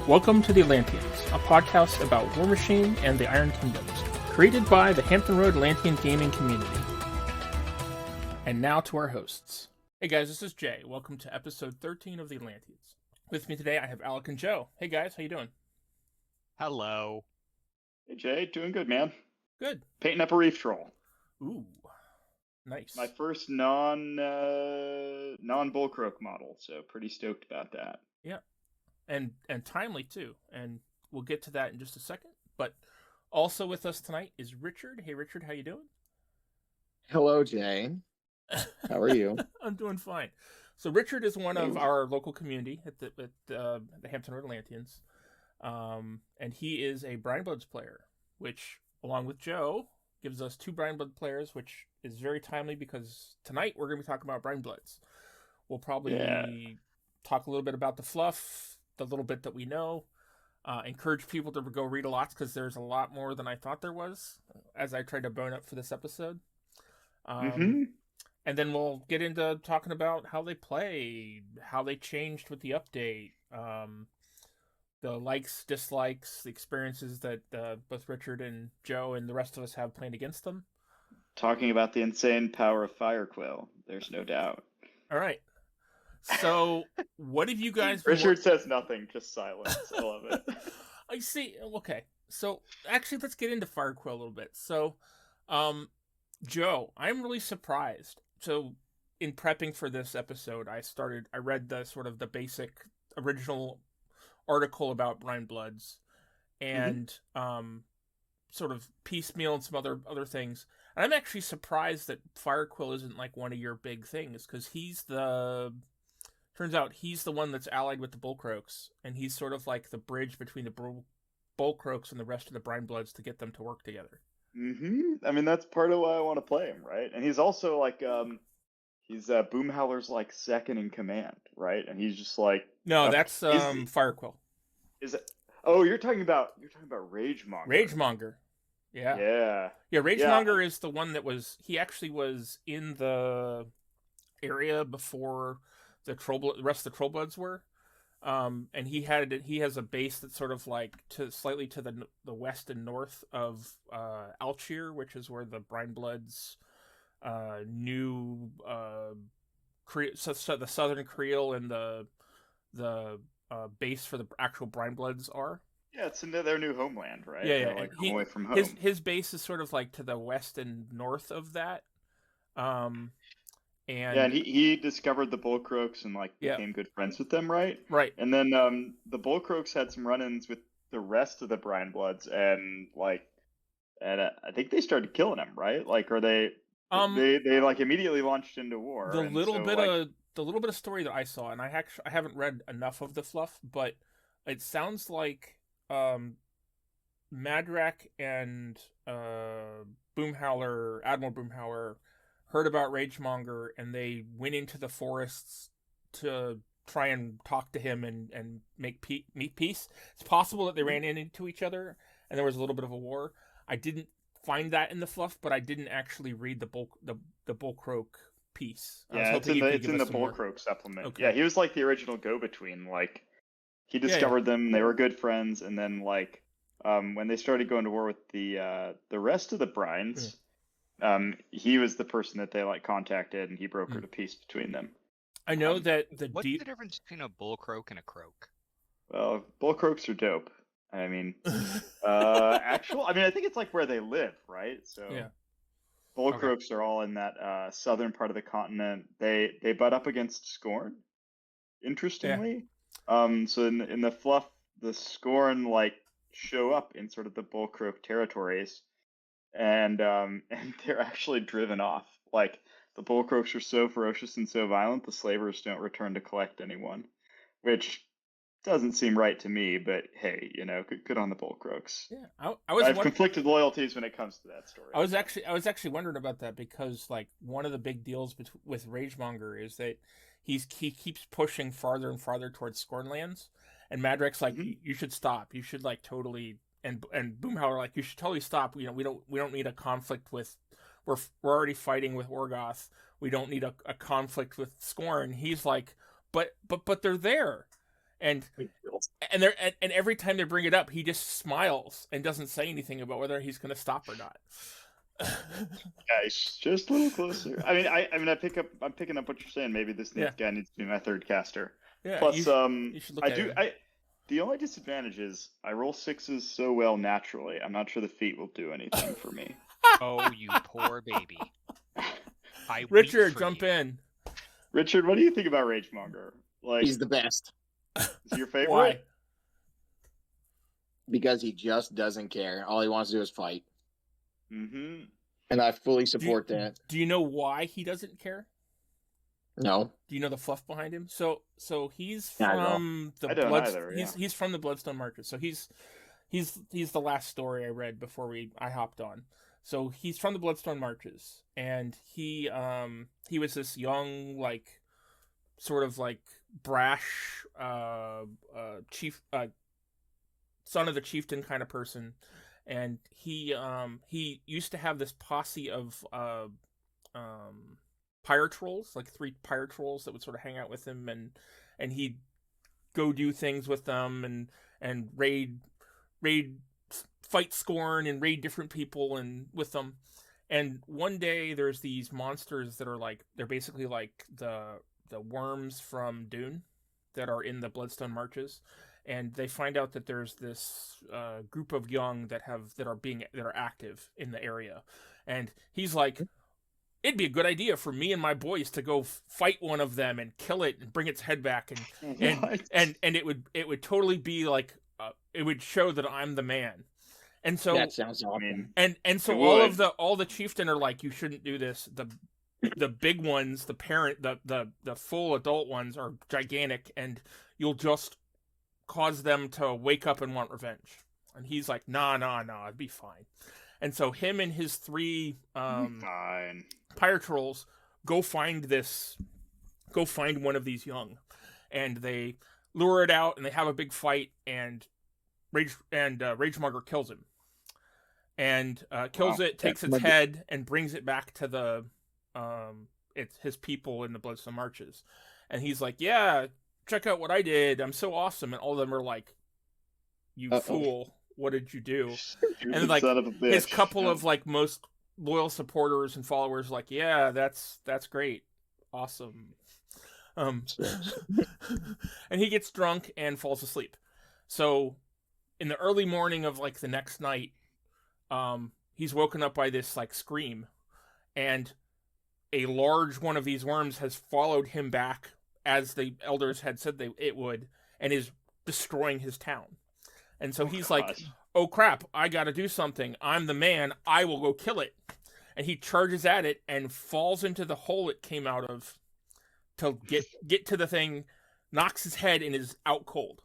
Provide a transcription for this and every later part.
Welcome to the Atlanteans, a podcast about Warmachine and the Iron Kingdoms, created by the Hampton Roads Atlantean gaming community. And now to our hosts. Hey guys, this is Jay. Welcome to episode 13 of the Atlanteans. With me today, I have Alec and Joe. Hey guys, how you doing? Hello. Hey Jay, doing good, man. Good. Painting up a reef troll. Ooh, nice. My first non-bullcroak model, so pretty stoked about that. Yeah, and timely too, and we'll get to that in just a second. But also with us tonight is Richard. Hey Richard, how you doing? Hello, Jay. How are you? I'm doing fine. So Richard is one of our local community at the Hampton Roads Atlanteans, and he is a Brinebloods player, which, along with Joe, gives us two Brineblood players, which is very timely because tonight we're going to be talking about Brinebloods. We'll probably talk a little bit about the fluff, the little bit that we know, encourage people to go read a lot because there's a lot more than I thought there was as I tried to bone up for this episode. And then we'll get into talking about how they play, how they changed with the update, the likes, dislikes, the experiences that both Richard and Joe and the rest of us have playing against them. Talking about the insane power of Kriel, there's no doubt. All right. So, what have you guys... Richard says nothing, just silence. I love it. I see. Okay. So, actually, let's get into Kriel a little bit. So, Joe, I'm really surprised. So, in prepping for this episode, I read the sort of the basic original article about Brinebloods and sort of piecemeal and some other things. And I'm actually surprised that Kriel isn't like one of your big things, because turns out he's the one that's allied with the Bullcroaks, and he's sort of like the bridge between the Bullcroaks and the rest of the Brinebloods to get them to work together. I mean, that's part of why I want to play him, right? And he's also like, he's Boomhowler's like second in command, right? And he's just like... No, that's Kriel. Is it? Oh, you're talking about Ragemonger. Ragemonger. Yeah. Ragemonger is the one that he actually was in the area before the rest of the Trollbloods were. And he has a base that's sort of like slightly to the west and north of Alchir, which is where the Brinebloods new the southern Kriel and the base for the actual Brinebloods are. Yeah, it's into their new homeland, right? Yeah. Like away from home. His base is sort of like to the west and north of that. And he discovered the Bullcroaks and became good friends with them, right? Right. And then the Bullcroaks had some run-ins with the rest of the Brinebloods, and I think they started killing him, right? They immediately launched into war. The little bit of story that I saw, and I haven't read enough of the fluff, but it sounds like Madrak and Admiral Boomhowler heard about Ragemonger, and they went into the forests to try and talk to him and make peace. It's possible that they ran into each other, and there was a little bit of a war. I didn't find that in the fluff, but I didn't actually read the Bullcroak piece. Yeah, it's in the Bullcroak supplement. Okay. Yeah, he was like the original go-between. He discovered them, they were good friends, and then when they started going to war with the rest of the Brines, he was the person that they contacted, and he brokered a peace between them. I know that what's the difference between a Bullcroak and a Croak? Well, Bullcroaks are dope. I mean, I think it's where they live, right? So Bullcroaks are all in that southern part of the continent. They butt up against Scorn, interestingly. So in the fluff, the Scorn show up in sort of the Bullcroak territories, and they're actually driven off. The Bullcroaks are so ferocious and so violent, the slavers don't return to collect anyone, which doesn't seem right to me, but hey, good on the Bullcroaks. Yeah, I have conflicted loyalties when it comes to that story. I was actually wondering about that because one of the big deals with Ragemonger is that he keeps pushing farther and farther towards Scornlands, and Madrak's you should stop. You should totally and Boomhowler you should totally stop. We don't need a conflict with. We're already fighting with Orgoth. We don't need a conflict with Scorn. He's but they're there. and every time they bring it up, he just smiles and doesn't say anything about whether he's going to stop or not. Guys, just a little closer. I mean, I'm picking up what you're saying. Maybe this guy needs to be my third caster. Yeah. Plus, you should look at him. The only disadvantage is I roll 6s so well naturally. I'm not sure the feat will do anything for me. Oh, you poor baby. Richard, jump in. Richard, what do you think about Ragemonger? Like, he's the best. Is he your favorite? Why? Because he just doesn't care. All he wants to do is fight. Mm-hmm. And I fully support that. Do you know why he doesn't care? No. Do you know the fluff behind him? So he's Yeah, from the I don't Blood. either, yeah. He's from the Bloodstone Marches. So he's the last story I read before I hopped on. So he's from the Bloodstone Marches, and he was this young, like, sort of like brash chief, son of the chieftain kind of person, and he used to have this posse of pirate trolls, like 3 pirate trolls that would sort of hang out with him, and he'd go do things with them and raid fight Scorn and raid different people and with them. And one day there's these monsters that are like, they're basically like the worms from Dune that are in the Bloodstone Marches, and they find out that there's this group of young that are active in the area, and he's like, it'd be a good idea for me and my boys to go fight one of them and kill it and bring its head back, and it would totally be like it would show that I'm the man. And so that sounds awesome. And so all the chieftain are like, you shouldn't do this. The big ones, the full adult ones are gigantic, and you'll just cause them to wake up and want revenge. And he's like, nah, it'd be fine. And so him and his 3 pirate trolls go find one of these young, and they lure it out, and they have a big fight, and Ragemonger kills him, and kills it, takes its head, and brings it back to the his people in the Bloodstone Marches. And he's like, yeah, check out what I did, I'm so awesome. And all of them are like, you fool, what did you do? And like his couple of like most loyal supporters and followers like, yeah, that's great, awesome. And he gets drunk and falls asleep. So in the early morning of like the next night, he's woken up by this like scream, and a large one of these worms has followed him back as the elders had said it would, and is destroying his town. And so he's like, oh crap, I gotta do something. I'm the man, I will go kill it. And he charges at it and falls into the hole it came out of to get to the thing, knocks his head, and is out cold.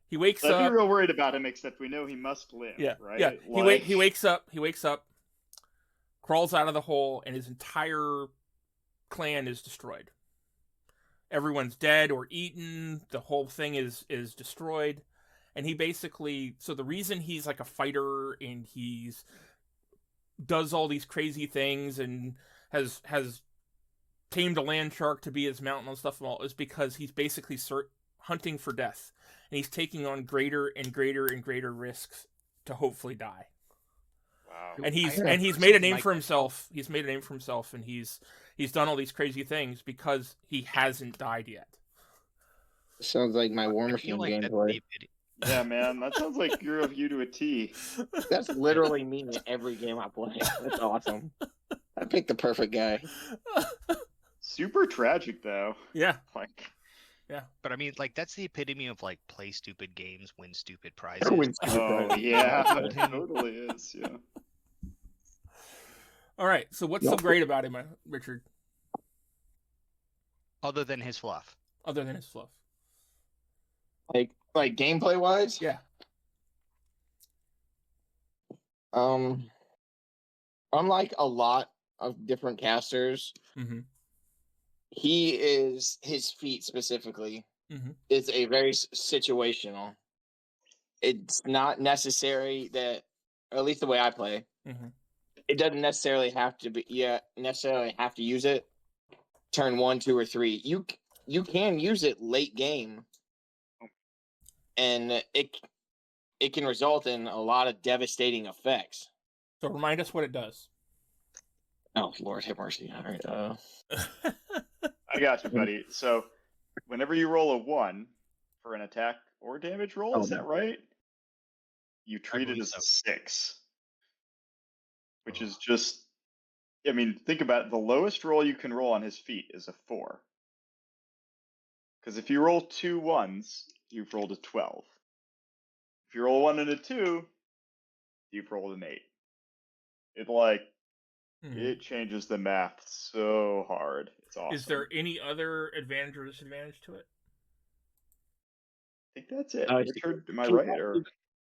He wakes up. I'd be real worried about him, except we know he must live. Yeah, right. Yeah. Like... He wakes up, crawls out of the hole, and his entire clan is destroyed. Everyone's dead or eaten. The whole thing is destroyed, and he basically. So the reason he's like a fighter and he's does all these crazy things and has tamed a land shark to be his mountain and stuff and all is because he's basically hunting for death, and he's taking on greater and greater and greater risks to hopefully die. Wow. And he's made a name for himself. He's made a name for himself, and he's done all these crazy things because he hasn't died yet. Sounds like my Warmachine gameplay. Yeah, man, that sounds like you to a T. That's literally me in every game I play. That's awesome. I picked the perfect guy. Super tragic, though. Yeah. Yeah. But I mean, like, that's the epitome of, like, play stupid games, win stupid prizes. Yeah, it totally is, yeah. All right, so what's so great about him, Richard? Other than his fluff. Like gameplay wise? Yeah. Unlike a lot of different casters, his feat specifically is a very situational. It's not necessary that, or at least the way I play, it doesn't necessarily have to use it turn 1, 2, or 3. you can use it late game, and it can result in a lot of devastating effects. So remind us what it does. Oh, Lord have mercy. All right. I got you, buddy. So whenever you roll a 1 for an attack or damage roll, is that right? You treat it as a 6. Which is just, I mean, think about it. The lowest roll you can roll on his feat is a 4. Because if you roll 2 1s, you've rolled a 12. If you roll a 1 and a 2, you've rolled an 8. It changes the math so hard. It's awesome. Is there any other advantage or disadvantage to it? I think that's it. Richard, am I right? Or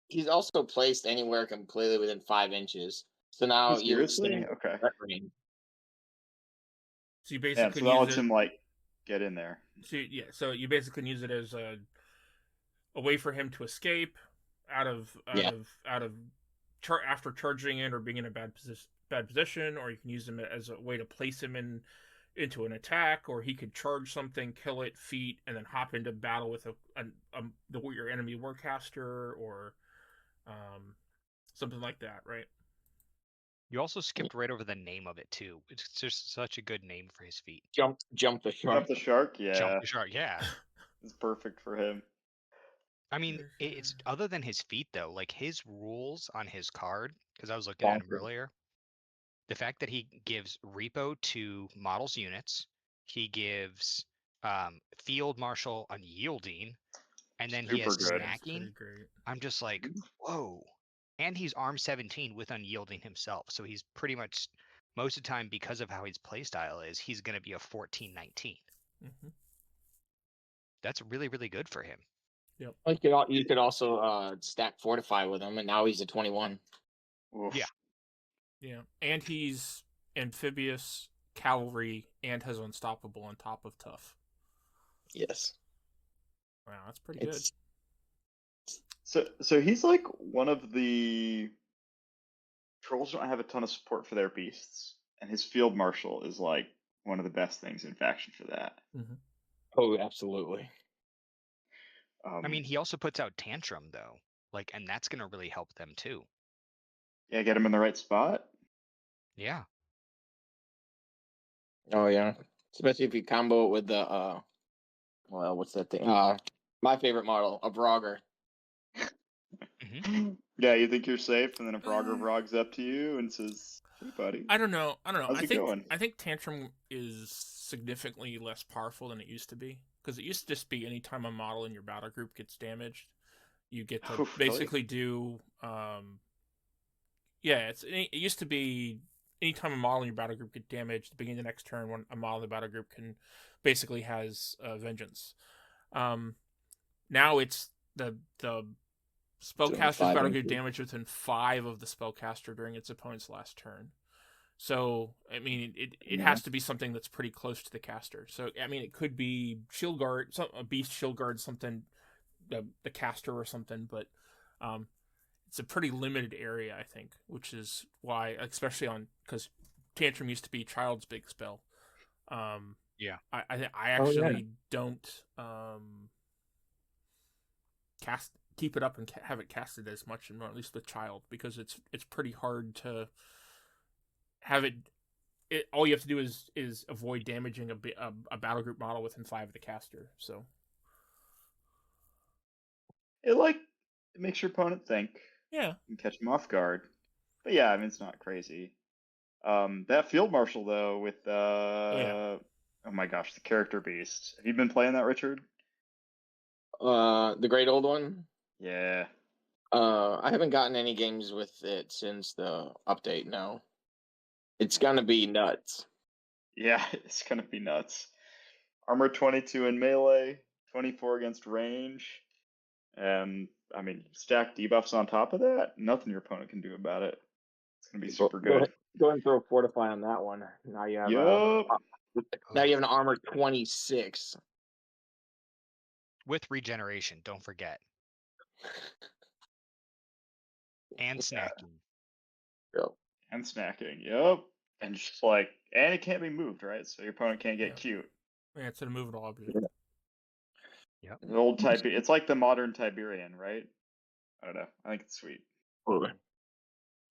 he's also placed anywhere completely within 5 inches. So now seriously? Okay. So you basically that lets him get in there. So you basically use it as a way for him to escape after charging in or being in a bad position, or you can use him as a way to place him into an attack, or he could charge something, kill it, feat, and then hop into battle with your enemy warcaster, or something like that, right? You also skipped right over the name of it too. It's just such a good name for his feat. Jump the shark. Jump the shark, yeah. Jump the shark, yeah. It's perfect for him. I mean, it's other than his feat though, like his rules on his card, because I was looking at him earlier. The fact that he gives repo to models units, he gives field marshal unyielding, and then he has snacking. I'm just like, whoa. And he's arm 17 with unyielding himself. So he's pretty much, most of the time, because of how his playstyle is, he's going to be a 14-19. Mm-hmm. That's really, really good for him. Yep. You could also stack Fortify with him, and now he's a 21. Oof. Yeah. Yeah. And he's amphibious, cavalry, and has unstoppable on top of tough. Yes. Wow, that's pretty good. So he's like one of the trolls don't have a ton of support for their beasts, and his field marshal is like one of the best things in faction for that. Mm-hmm. Oh, absolutely. I mean, he also puts out Tantrum though, and that's gonna really help them too. Yeah, get him in the right spot. Yeah. Oh yeah, especially if you combo it with the what's that thing? My favorite model, a Vorogger. Mm-hmm. Yeah, you think you're safe, and then a Vorogger vrogs up to you and says, "Hey, buddy." I don't know. How's it going? I think Tantrum is significantly less powerful than it used to be, because it used to just be anytime a model in your battle group gets damaged, you get to basically do. It used to be anytime a model in your battle group gets damaged, at the beginning of the next turn, when a model in the battle group can basically has vengeance. Now it's the spellcaster's battle group damage within 5 of the spellcaster during its opponent's last turn. So, I mean, it has to be something that's pretty close to the caster. So, I mean, it could be Shield Guard, a Beast Shield Guard, something, the caster or something, but it's a pretty limited area, I think, which is why, especially because Tantrum used to be Child's big spell. Yeah. I actually don't keep it up and have it casted as much, or at least with Child, because it's pretty hard to have it. All you have to do is avoid damaging a battle group model within 5 of the caster. So it makes your opponent think. Yeah, and catch him off guard. But yeah, I mean, it's not crazy. That field marshal though, with oh my gosh, the character beast. Have you been playing that, Richard? The great old one. Yeah. I haven't gotten any games with it since the update. No, it's gonna be nuts. Yeah, it's gonna be nuts. Armor 22 in melee, 24 against range, and I mean, stack debuffs on top of that. Nothing your opponent can do about it. It's gonna be super good. Go and throw Fortify on that one. Now you have now you have an armor 26 with regeneration. Don't forget. And snacking. Yep. And snacking. Yep. And just and it can't be moved, right? So your opponent can't get cute. Yeah, it's an immovable object. Yeah. The old it's like the modern Tiberian, right? I don't know. I think it's sweet.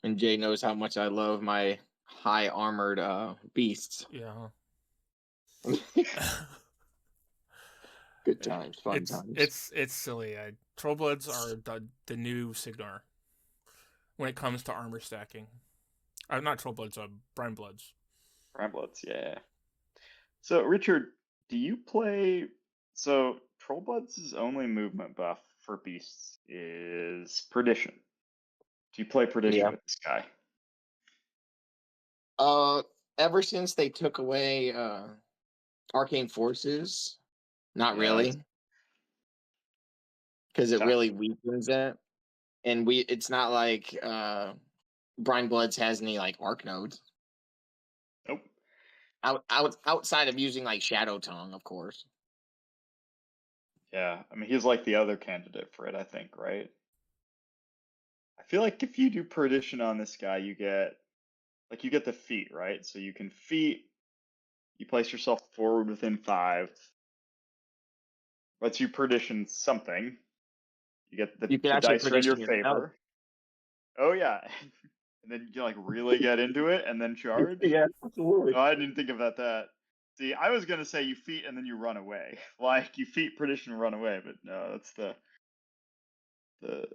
And Jay knows how much I love my high armored beasts. Yeah. Good times, fun times. It's silly. Trollbloods are the new Signar when it comes to armor stacking. Not Trollbloods, Brinebloods. Brinebloods, yeah. So, Richard, do you play... So, Trollbloods' only movement buff for beasts is Perdition. Do you play Perdition with this guy? Ever since they took away Arcane Forces, not really. Because it really weakens it. And it's not like Brinebloods has any like arc nodes. Nope. Outside of using like Shadow Tongue, of course. Yeah, I mean he's like the other candidate for it, I think, right? I feel like if you do Perdition on this guy, you get the feat, right? So you can feat, you place yourself forward within 5. Lets you Perdition something. You get the dice are in your favor. Oh yeah. And then you like really get into it and then charge. Yeah, absolutely. No, I didn't think about that. See, I was gonna say you feat and then you run away. Like you feat Perdition and run away, but no, that's the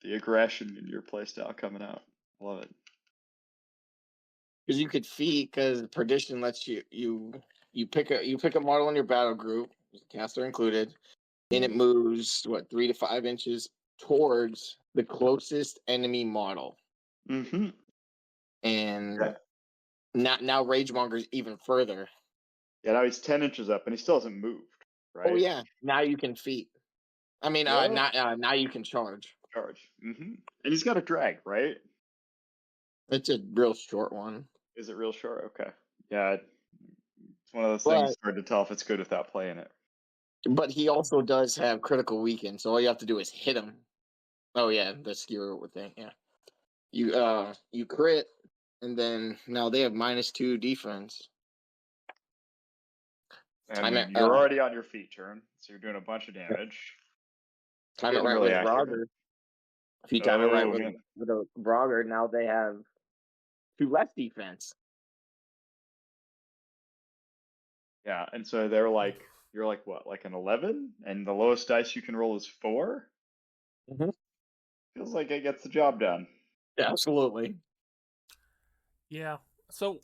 aggression in your playstyle coming out. I love it. Because you could feat, because Perdition lets you pick a model in your battle group, caster included, and it moves 3 to 5 inches towards the closest enemy model. Mm-hmm. And now Ragemonger's even further. Yeah, now he's 10 inches up and he still hasn't moved, right? Oh yeah, now you can feat. I mean, now you can charge. Mm-hmm. And he's got a drag, right? It's a real short one. Is it real short? Okay. Yeah, it's one of those things hard to tell if it's good without playing it. But he also does have critical weaken, so all you have to do is hit him. Oh yeah, the skewer thing. Yeah, you crit, and then now they have -2 defense. And you're already on your feet turn, so you're doing a bunch of damage. Time it right with Vorogger. If you time it right with a Vorogger, now they have 2 less defense. Yeah, and so you're like what, like an 11, and the lowest dice you can roll is 4. Mm-hmm. Feels like it gets the job done. Yeah, absolutely. Yeah. So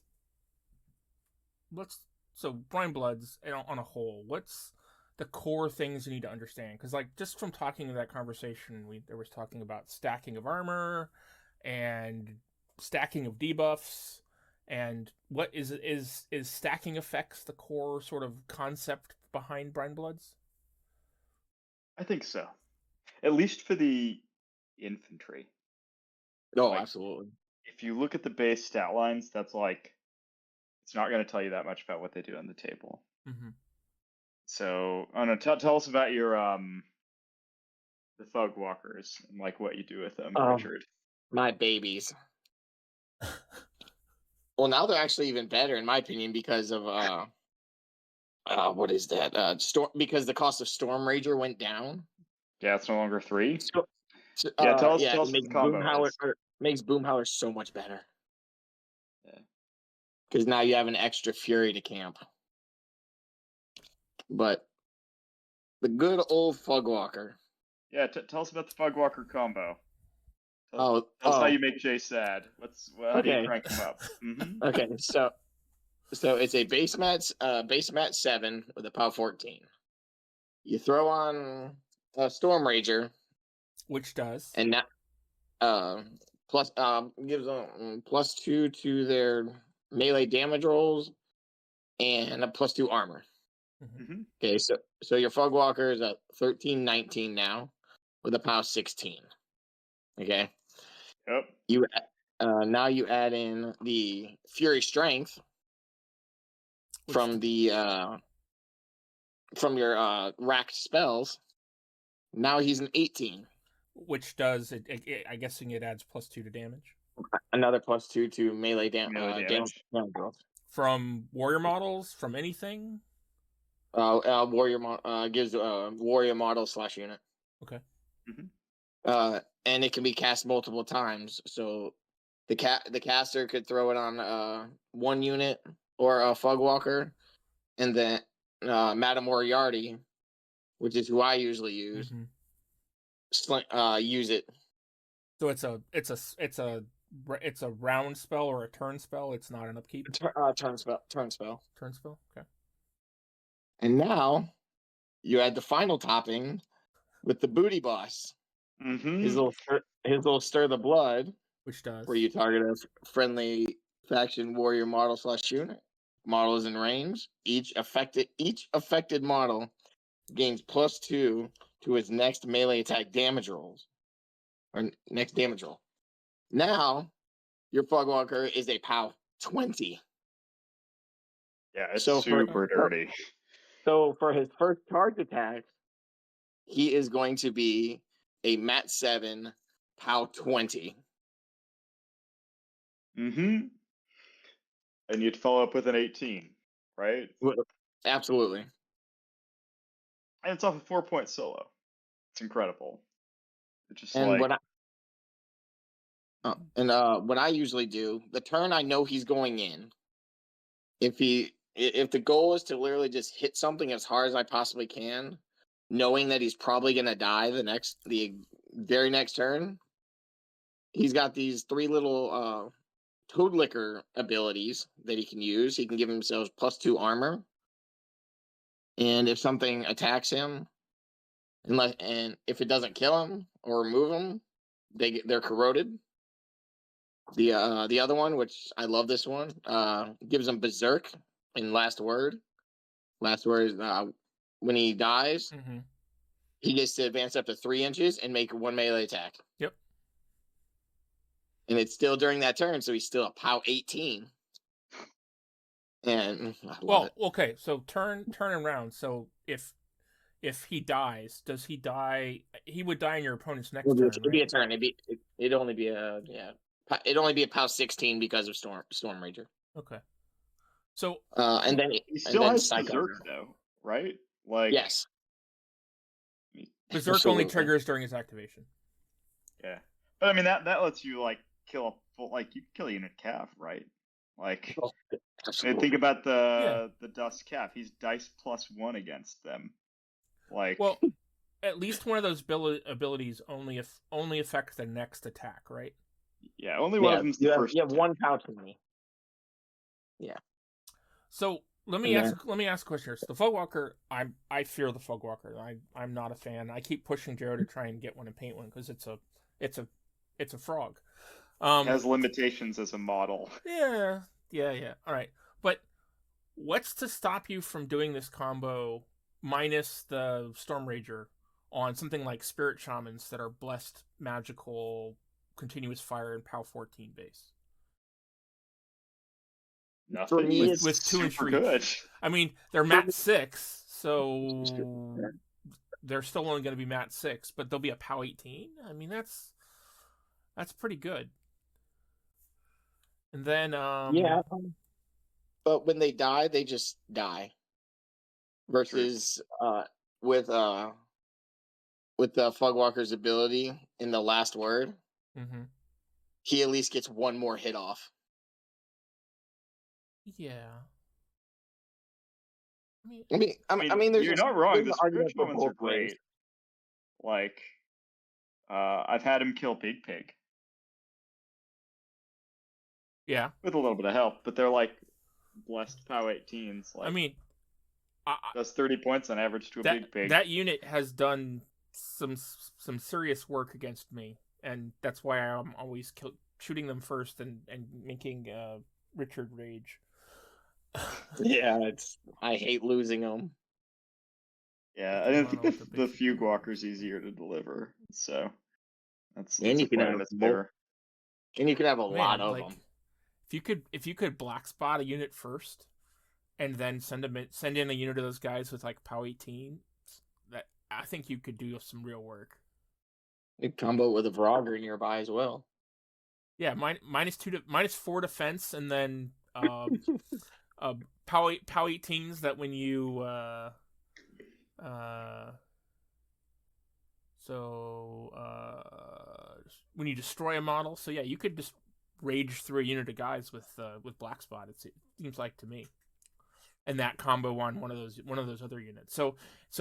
Brinebloods on a whole, what's the core things you need to understand? Because like just from talking to that conversation, there was talking about stacking of armor and stacking of debuffs, and what is stacking effects the core sort of concept behind Brinebloods? I think so, at least for the infantry. Oh, absolutely. If you look at the base stat lines, that's like, it's not going to tell you that much about what they do on the table. Mm-hmm. So, I don't know. Tell us about your the Thug Walkers and like what you do with them, Richard. My babies. Well, now they're actually even better in my opinion because of what is that? Storm, because the cost of Storm Rager went down. Yeah, it's no longer 3. Tell us what the combo is. Makes Boomhowler so much better. Yeah. Because now you have an extra Fury to camp. But the good old Fugwalker. Yeah, tell us about the Fugwalker combo. Tell us how you make Jay sad. How do you crank him up? Mm-hmm. Okay, so it's a base mat 7 with a power 14. You throw on a Storm Rager, which does, and that gives them +2 to their melee damage rolls and a +2 armor. Mm-hmm. Okay, so your Fugwalker is at 13-19 now with a power 16. Okay. Yep. Now you add in the Fury Strength from your racked spells. Now he's an 18. Which does I'm guessing it adds +2 to damage. Another +2 to melee damage. From warrior models, from anything. Gives warrior model / unit. Okay. And it can be cast multiple times. So the caster could throw it on 1 unit or a Fogwalker, and then Madame Moriarty, which is who I usually use, use it. So it's a round spell or a turn spell. It's not an upkeep. Turn spell. Turn spell. Okay. And now you add the final topping with the Booty Boss. His little Stir the Blood, which does where you target a friendly faction warrior model / unit. Model is in range. Each affected model gains +2 to its next melee attack damage rolls, or next damage roll. Now, your Fogwalker is a POW 20. Yeah, it's super dirty. So for his first charge attack, he is going to be a Mat 7 POW 20. And you'd follow up with an 18, right? Absolutely. And it's off a 4-point solo. It's incredible. It's just what I usually do, the turn I know he's going in, if the goal is to literally just hit something as hard as I possibly can, knowing that he's probably gonna die the very next turn, he's got these 3 little Toad Licker abilities that he can use. He can give himself +2 armor, and if something attacks him, and if it doesn't kill him or remove him, they're corroded. The other one, which I love this one, gives him Berserk in Last Word. Last Word is when he dies, he gets to advance up to 3 inches and make 1 melee attack. Yep. And it's still during that turn, so he's still a POW 18. And okay, so turn around. So if he dies, does he die? He would die in your opponent's next turn. It'd be a turn. It'd only be a POW 16 because of Storm Rager. Okay. So and then he still has Berserk though, right? Like yes. Berserk only triggers during his activation. Yeah, but I mean that lets you kill you kill a unit calf, right? Think about the Dust Calf. He's dice +1 against them. Well, at least one of those abilities only affects the next attack, right? Yeah, only one of them's the first. You have 1 POW to me. Yeah. So let me ask a question here. So the Fogwalker, I fear the Fogwalker. I'm not a fan. I keep pushing Joe to try and get one and paint one because it's a frog. It has limitations as a model. Yeah. All right, but what's to stop you from doing this combo minus the Storm Rager on something like Spirit Shamans that are blessed, magical, continuous fire, and POW 14 base? Nothing. For me, with 2 and 3. Good. I mean, they're Mat 6, so they're still only going to be Mat 6, but they'll be a POW 18. I mean, that's pretty good. And then but when they die, they just die. Versus with the Fogwalker's ability in the Last Word, he at least gets 1 more hit off. Yeah. I mean, you're not wrong. The Spirit Shamans are great. I've had him kill Big Pig. Yeah. With a little bit of help, but they're blessed POW 18s. Does 30 points on average to a Big Pig. That unit has done some serious work against me, and that's why I'm always shooting them first and making Richard rage. Yeah, I hate losing them. Yeah, I think the Fugue Walker's easier to deliver, so that's and you can have better. And you can have a lot of them. If you could black spot a unit first, and then send in a unit of those guys with POW 18, that I think you could do some real work. You combo with a Vorogger nearby as well. Yeah, -4 defense, and then POW 18s that when you when you destroy a model, so yeah, you could just rage through a unit of guys with Black Spot. It seems like to me, and that combo on one of those other units. So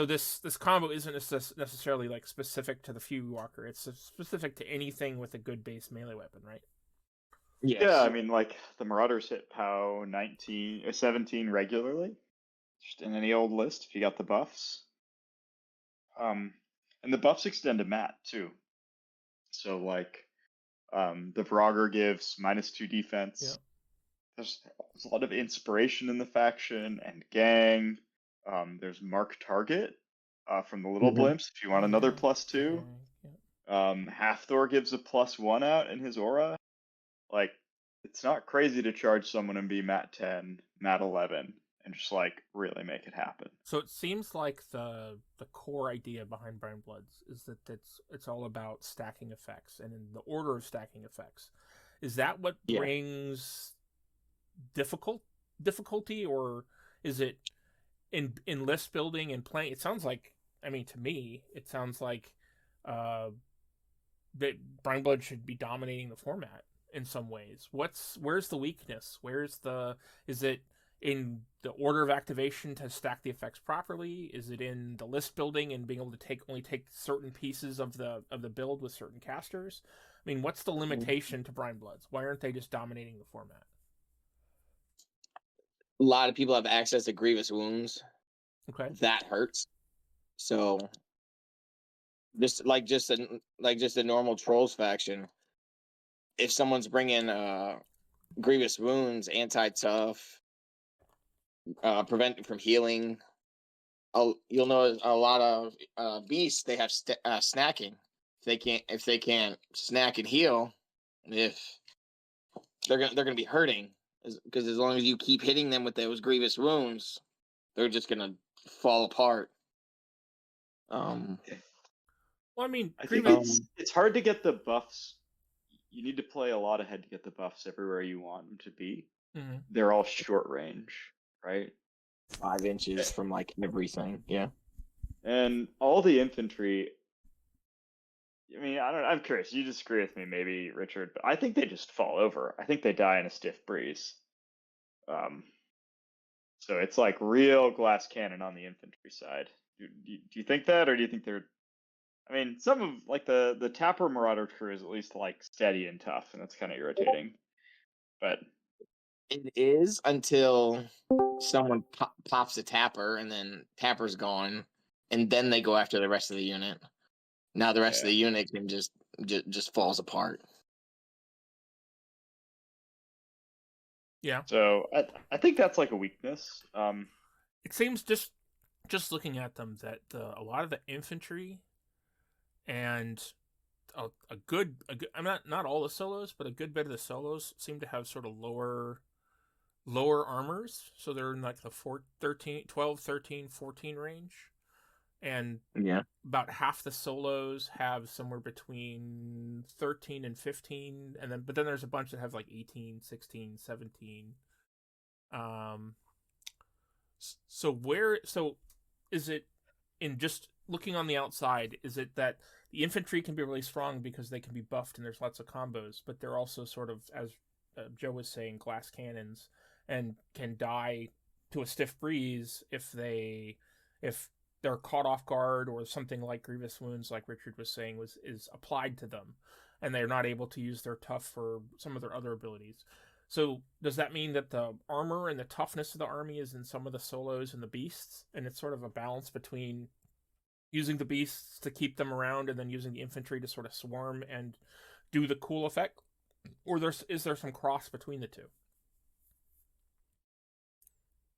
this combo isn't necessarily like specific to the Fury Walker. It's specific to anything with a good base melee weapon, right? Yes. Yeah, I mean, like the Marauders hit POW 17 regularly, just in any old list if you got the buffs. And the buffs extend to Matt too. So like, the Vorogger gives -2 defense. Yeah. There's a lot of inspiration in the faction and gang. There's Mark Target from the Little Blimps if you want another +2. Halfthor gives a +1 out in his aura. Like, it's not crazy to charge someone and be Mat 10, Mat 11, and just like really make it happen. So it seems like the core idea behind Brinebloods is that it's all about stacking effects and in the order of stacking effects. Is that what brings difficulty, or is it in list building and playing? It sounds like, I mean, to me, it sounds like that Brineblood should be dominating the format in some ways. Where's the weakness? Is it in the order of activation to stack the effects properly? Is it in the list building and being able to only take certain pieces of the build with certain casters? I mean, what's the limitation to Brinebloods? Why aren't they just dominating the format? A lot of people have access to Grievous Wounds. Okay. That hurts. So just a normal Trolls faction, if someone's bringing Grievous Wounds, anti-tough, prevent from healing, you'll know a lot of beasts, they have snacking. If they can't snack and heal, if they're gonna be hurting, because as long as you keep hitting them with those Grievous Wounds, they're just gonna fall apart. Well, I mean, I think it's hard to get the buffs. You need to play a lot ahead to get the buffs everywhere you want them to be. Mm-hmm. They're all short range, right? 5 inches from like everything, yeah. And all the infantry. I mean, I'm curious. You disagree with me, maybe, Richard, but I think they just fall over. I think they die in a stiff breeze. So it's like real glass cannon on the infantry side. Do you think that, or do you think they're? I mean, some of like the Tapper Marauder crew is at least like steady and tough, and that's kind of irritating. But it is until someone pops a Tapper, and then Tapper's gone, and then they go after the rest of the unit. Now the rest of the unit can just falls apart. Yeah. So I think that's like a weakness. It seems just looking at them that a lot of the infantry and a good I'm not all the solos, but a good bit of the solos seem to have sort of lower armors, so they're in like the 12, 13, 14 range. And about half the solos have somewhere between 13 and 15, but then there's a bunch that have like 18, 16, 17. So is it, in just looking on the outside, is it that the infantry can be really strong because they can be buffed and there's lots of combos, but they're also sort of, as Joe was saying, glass cannons, and can die to a stiff breeze if they're caught off guard, or something like Grievous Wounds, like Richard was saying, is applied to them, and they're not able to use their tough for some of their other abilities. So does that mean that the armor and the toughness of the army is in some of the solos and the beasts, and it's sort of a balance between using the beasts to keep them around and then using the infantry to sort of swarm and do the cool effect? Or is there some cross between the two?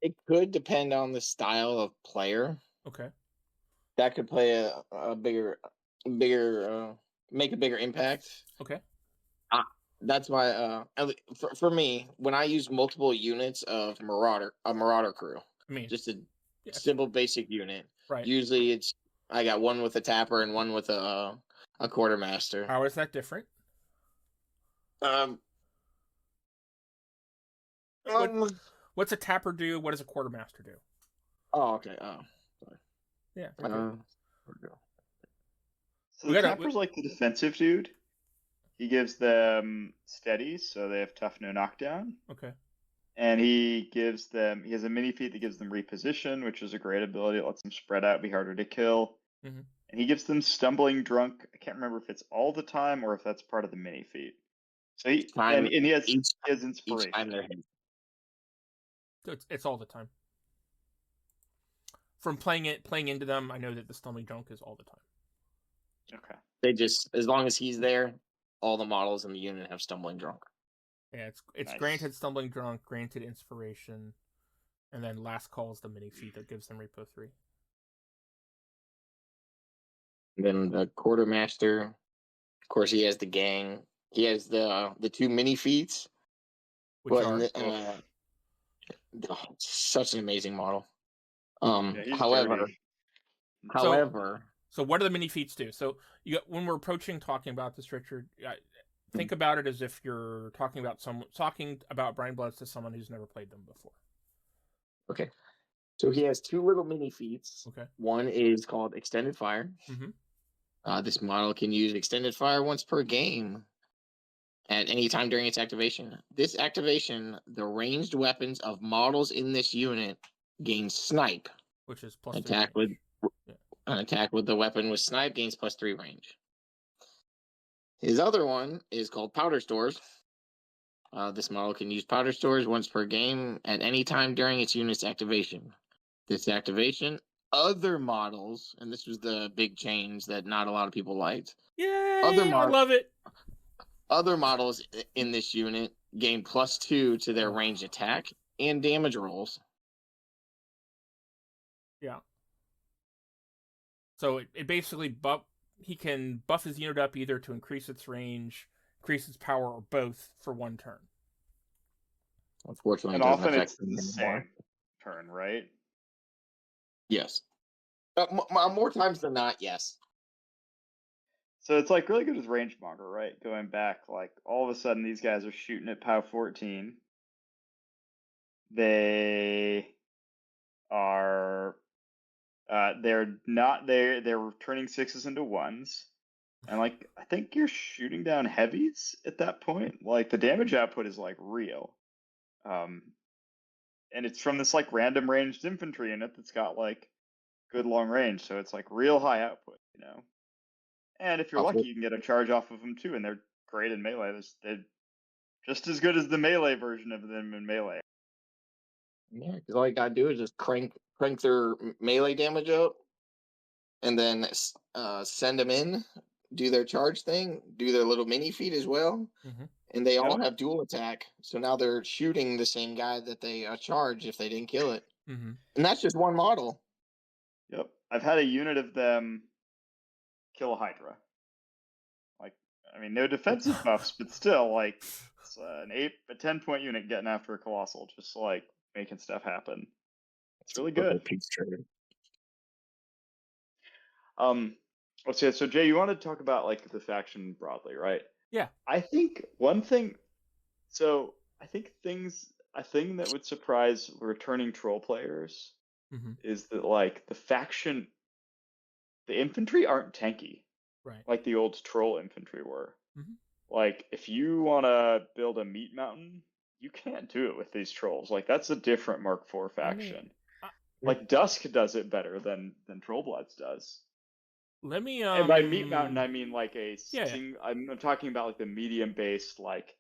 It could depend on the style of player. Okay. That could play a bigger make a bigger impact. Okay. That's why for me, when I use multiple units of Marauder crew, I mean, just a simple basic unit. Right. Usually I got one with a Tapper and one with a Quartermaster. How is that different? what's a tapper do? What does a quartermaster do? Oh, okay. Oh, sorry. Yeah. So the tapper's like the defensive dude. He gives them steadies, so they have tough, no knockdown. Okay. And he has a mini feat that gives them reposition, which is a great ability. It lets them spread out, be harder to kill. Mm-hmm. And he gives them stumbling drunk. I can't remember if it's all the time or if that's part of the mini feat. So he has inspiration. Each time they're hit. So it's all the time. From playing into them, I know that the stumbling drunk is all the time. Okay. They just, as long as he's there, all the models in the unit have stumbling drunk. Yeah, it's Nice. Granted stumbling drunk, granted inspiration, and then last call is the mini feat that gives them repo 3. And then the quartermaster, of course, he has the gang. He has the 2 mini feats. Which such an amazing model. Yeah, however, so what do the mini feats do? So when we're approaching talking about this, Richard, think about it as if you're talking about Brinebloods to someone who's never played them before. Okay. So he has 2 little mini feats. Okay. One is called Extended Fire. Mm-hmm. This model can use Extended Fire once per game at any time during its activation. This activation, the ranged weapons of models in this unit gain Snipe. Which is plus attack 3 range. An attack with the weapon with Snipe gains plus 3 range. His other one is called Powder Stores. This model can use Powder Stores once per game at any time during its unit's activation. This activation, other models, and this was the big change that not a lot of people liked. Yay! I love it. Other models in this unit gain plus 2 to their range attack and damage rolls. Yeah. So it basically he can buff his unit up either to increase its range, increase its power, or both for 1 turn. Unfortunately, and often it's the same turn, right? Yes. More times than not, yes. So it's like really good as range monger, right? Going back, like all of a sudden these guys are shooting at POW 14. They are they're turning 6s into 1s. And like I think you're shooting down heavies at that point. Like the damage output is like real. And it's from this like random ranged infantry unit that's got like good long range, so it's like real high output, you know. And if you're lucky, you can get a charge off of them too, and they're great in melee. They're just as good as the melee version of them in melee. Yeah, because all you gotta do is just crank their melee damage up, and then send them in, do their charge thing, do their little mini feat as well, and they all have dual attack. So now they're shooting the same guy that they charged if they didn't kill it, and that's just one model. Yep, I've had a unit of them kill a Hydra. Like, I mean, no defensive buffs, but still, like, it's a 10-point unit getting after a Colossal, just like making stuff happen. It's really good. Let's see. So Jay, you want to talk about like the faction broadly, right? Yeah. I think one thing. So I think a thing that would surprise returning troll players is that like the infantry aren't tanky, right? Like the old troll infantry were. Like if you want to build a meat mountain, you can't do it with these trolls. Like that's a different Mark IV faction. Like Dusk does it better than Trollbloods does. Let me and by meat mountain I mean like I'm talking about like the medium based, like,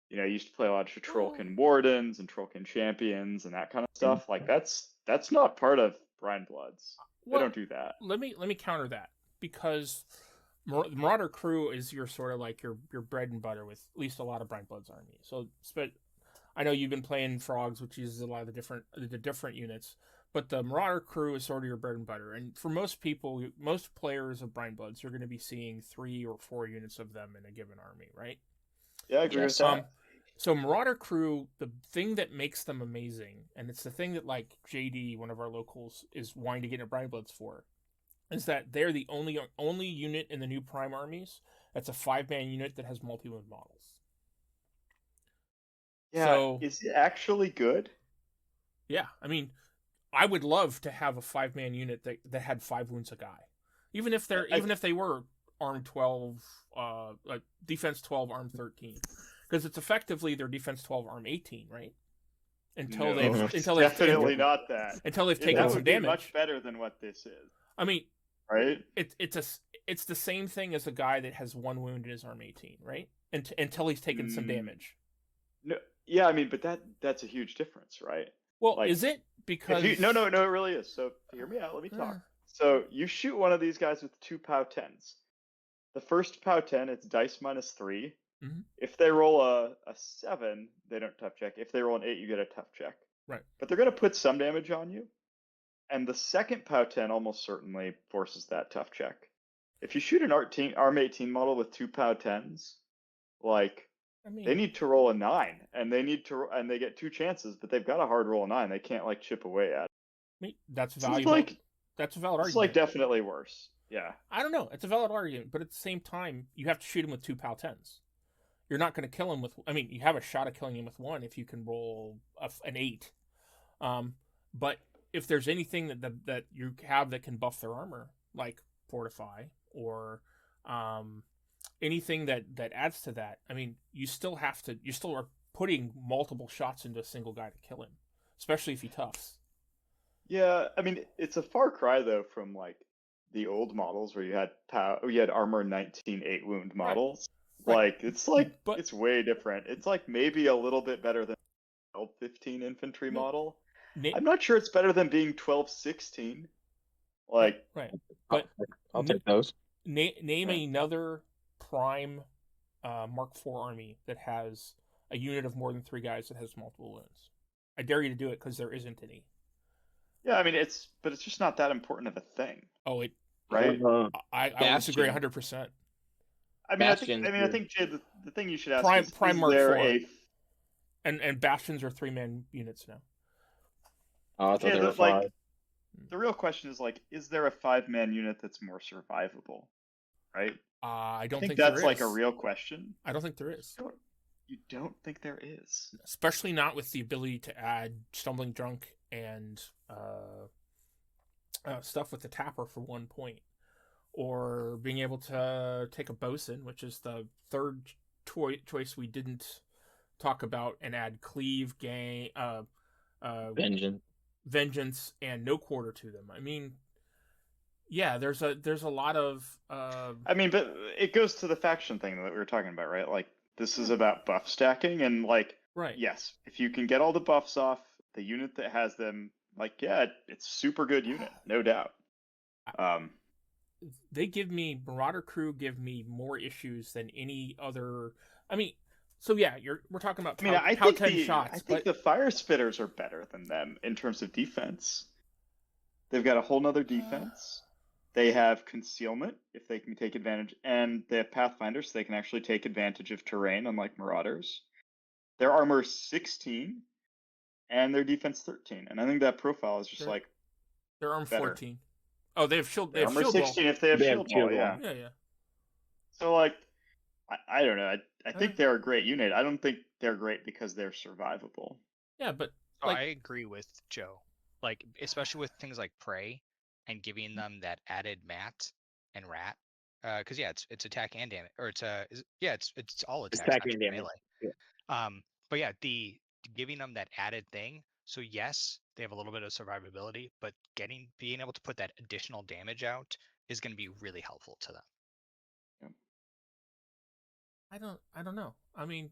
you know, I used to play a lot of Trollkin Wardens and Trollkin Champions and that kind of stuff. Like that's not part of Brinebloods. They don't do that. Let me counter that, because the Marauder crew is your sort of like your bread and butter with at least a lot of Brinebloods army. So, I know you've been playing Frogs, which uses a lot of the different units, but the Marauder crew is sort of your bread and butter. And for most people, most players of Brinebloods, you're going to be seeing 3 or 4 units of them in a given army, right? Yeah, I agree with that. So Marauder crew, the thing that makes them amazing, and it's the thing that like JD, one of our locals, is wanting to get into Brinebloods for, is that they're the only unit in the new Prime armies that's a 5-man unit that has multi-mode models. Yeah, So, is it actually good? Yeah, I mean, I would love to have a 5-man unit that had 5 wounds a guy, even if they were armed 12, like defense 12, armed 13, because it's effectively their defense 12, arm 18, right? Until Definitely not that. Until they've taken some damage. Much better than what this is. I mean, right? It's the same thing as a guy that has 1 wound in his arm 18, right? Until he's taken some damage. No, yeah, I mean, but that's a huge difference, right? Well, like, is it? Because no, it really is. So hear me out. Let me talk. So you shoot one of these guys with 2 POW 10s. The first POW 10, it's dice -3. Mm-hmm. If they roll a 7, they don't tough check. If they roll an 8, you get a tough check. Right. But they're going to put some damage on you. And the second POW 10 almost certainly forces that tough check. If you shoot an arm 18 model with 2 POW 10s, like, they need to roll a 9, and they get 2 chances, but they've got a hard roll a 9. They can't like chip away at it. I mean, that's valuable. That's a valid argument. It's like definitely worse. Yeah. I don't know. It's a valid argument, but at the same time, you have to shoot him with 2 POW 10s. You're not going to kill him with. I mean, you have a shot at killing him with 1 if you can roll an 8. But if there's anything that you have that can buff their armor, like Fortify or anything that adds to that, I mean, you still are putting multiple shots into a single guy to kill him, especially if he toughs. Yeah, I mean, it's a far cry though from like the old models where you had armor 19 8 wound models. Right. Like it's way different. It's like maybe a little bit better than 12-15 infantry model. I'm not sure it's better than being 12-16. Like, right. But I'll take those. Name another prime Mark IV army that has a unit of more than 3 guys that has multiple wounds. I dare you to do it because there isn't any. Yeah, I mean it's just not that important of a thing. Oh, right? I disagree 100%. I think Jay, the thing you should ask prime is Mark there IV. And Bastions are 3-man units now. Oh, I thought they were 5. The real question is like, is there a 5-man unit that's more survivable? Right? I don't think that's there is. Like a real question. I don't think there is. You don't think there is? Especially not with the ability to add Stumbling Drunk and stuff with the Tapper for 1 point. Or being able to take a Bosun, which is the third choice we didn't talk about, and add Cleave, Vengeance, and No Quarter to them. I mean, yeah, there's a lot of. I mean, but it goes to the faction thing that we were talking about, right? Like, this is about buff stacking, and like, right? Yes, if you can get all the buffs off the unit that has them, like, yeah, it's super good unit, no doubt. They give me Marauder crew give me more issues than any other. I mean, so yeah, we're talking about. I think the Fire Spitters are better than them in terms of defense. They've got a whole nother defense. They have concealment if they can take advantage, and they have Pathfinders, so they can actually take advantage of terrain, unlike Marauders. Their armor is 16, and their defense 13, and I think that profile is just like their armor 14. Oh, they have shield. They have armor shield 16 if they have shield wall. Yeah. So like, I don't know. I think they're a great unit. I don't think they're great because they're survivable. Yeah, but I agree with Joe. Like, especially with things like Prey and giving them that added mat and rat. Because it's attack and damage, or it's all attack and damage. Melee. Yeah. But yeah, the giving them that added thing. So yes, they have a little bit of survivability, but being able to put that additional damage out is going to be really helpful to them. Yeah. I don't know. I mean,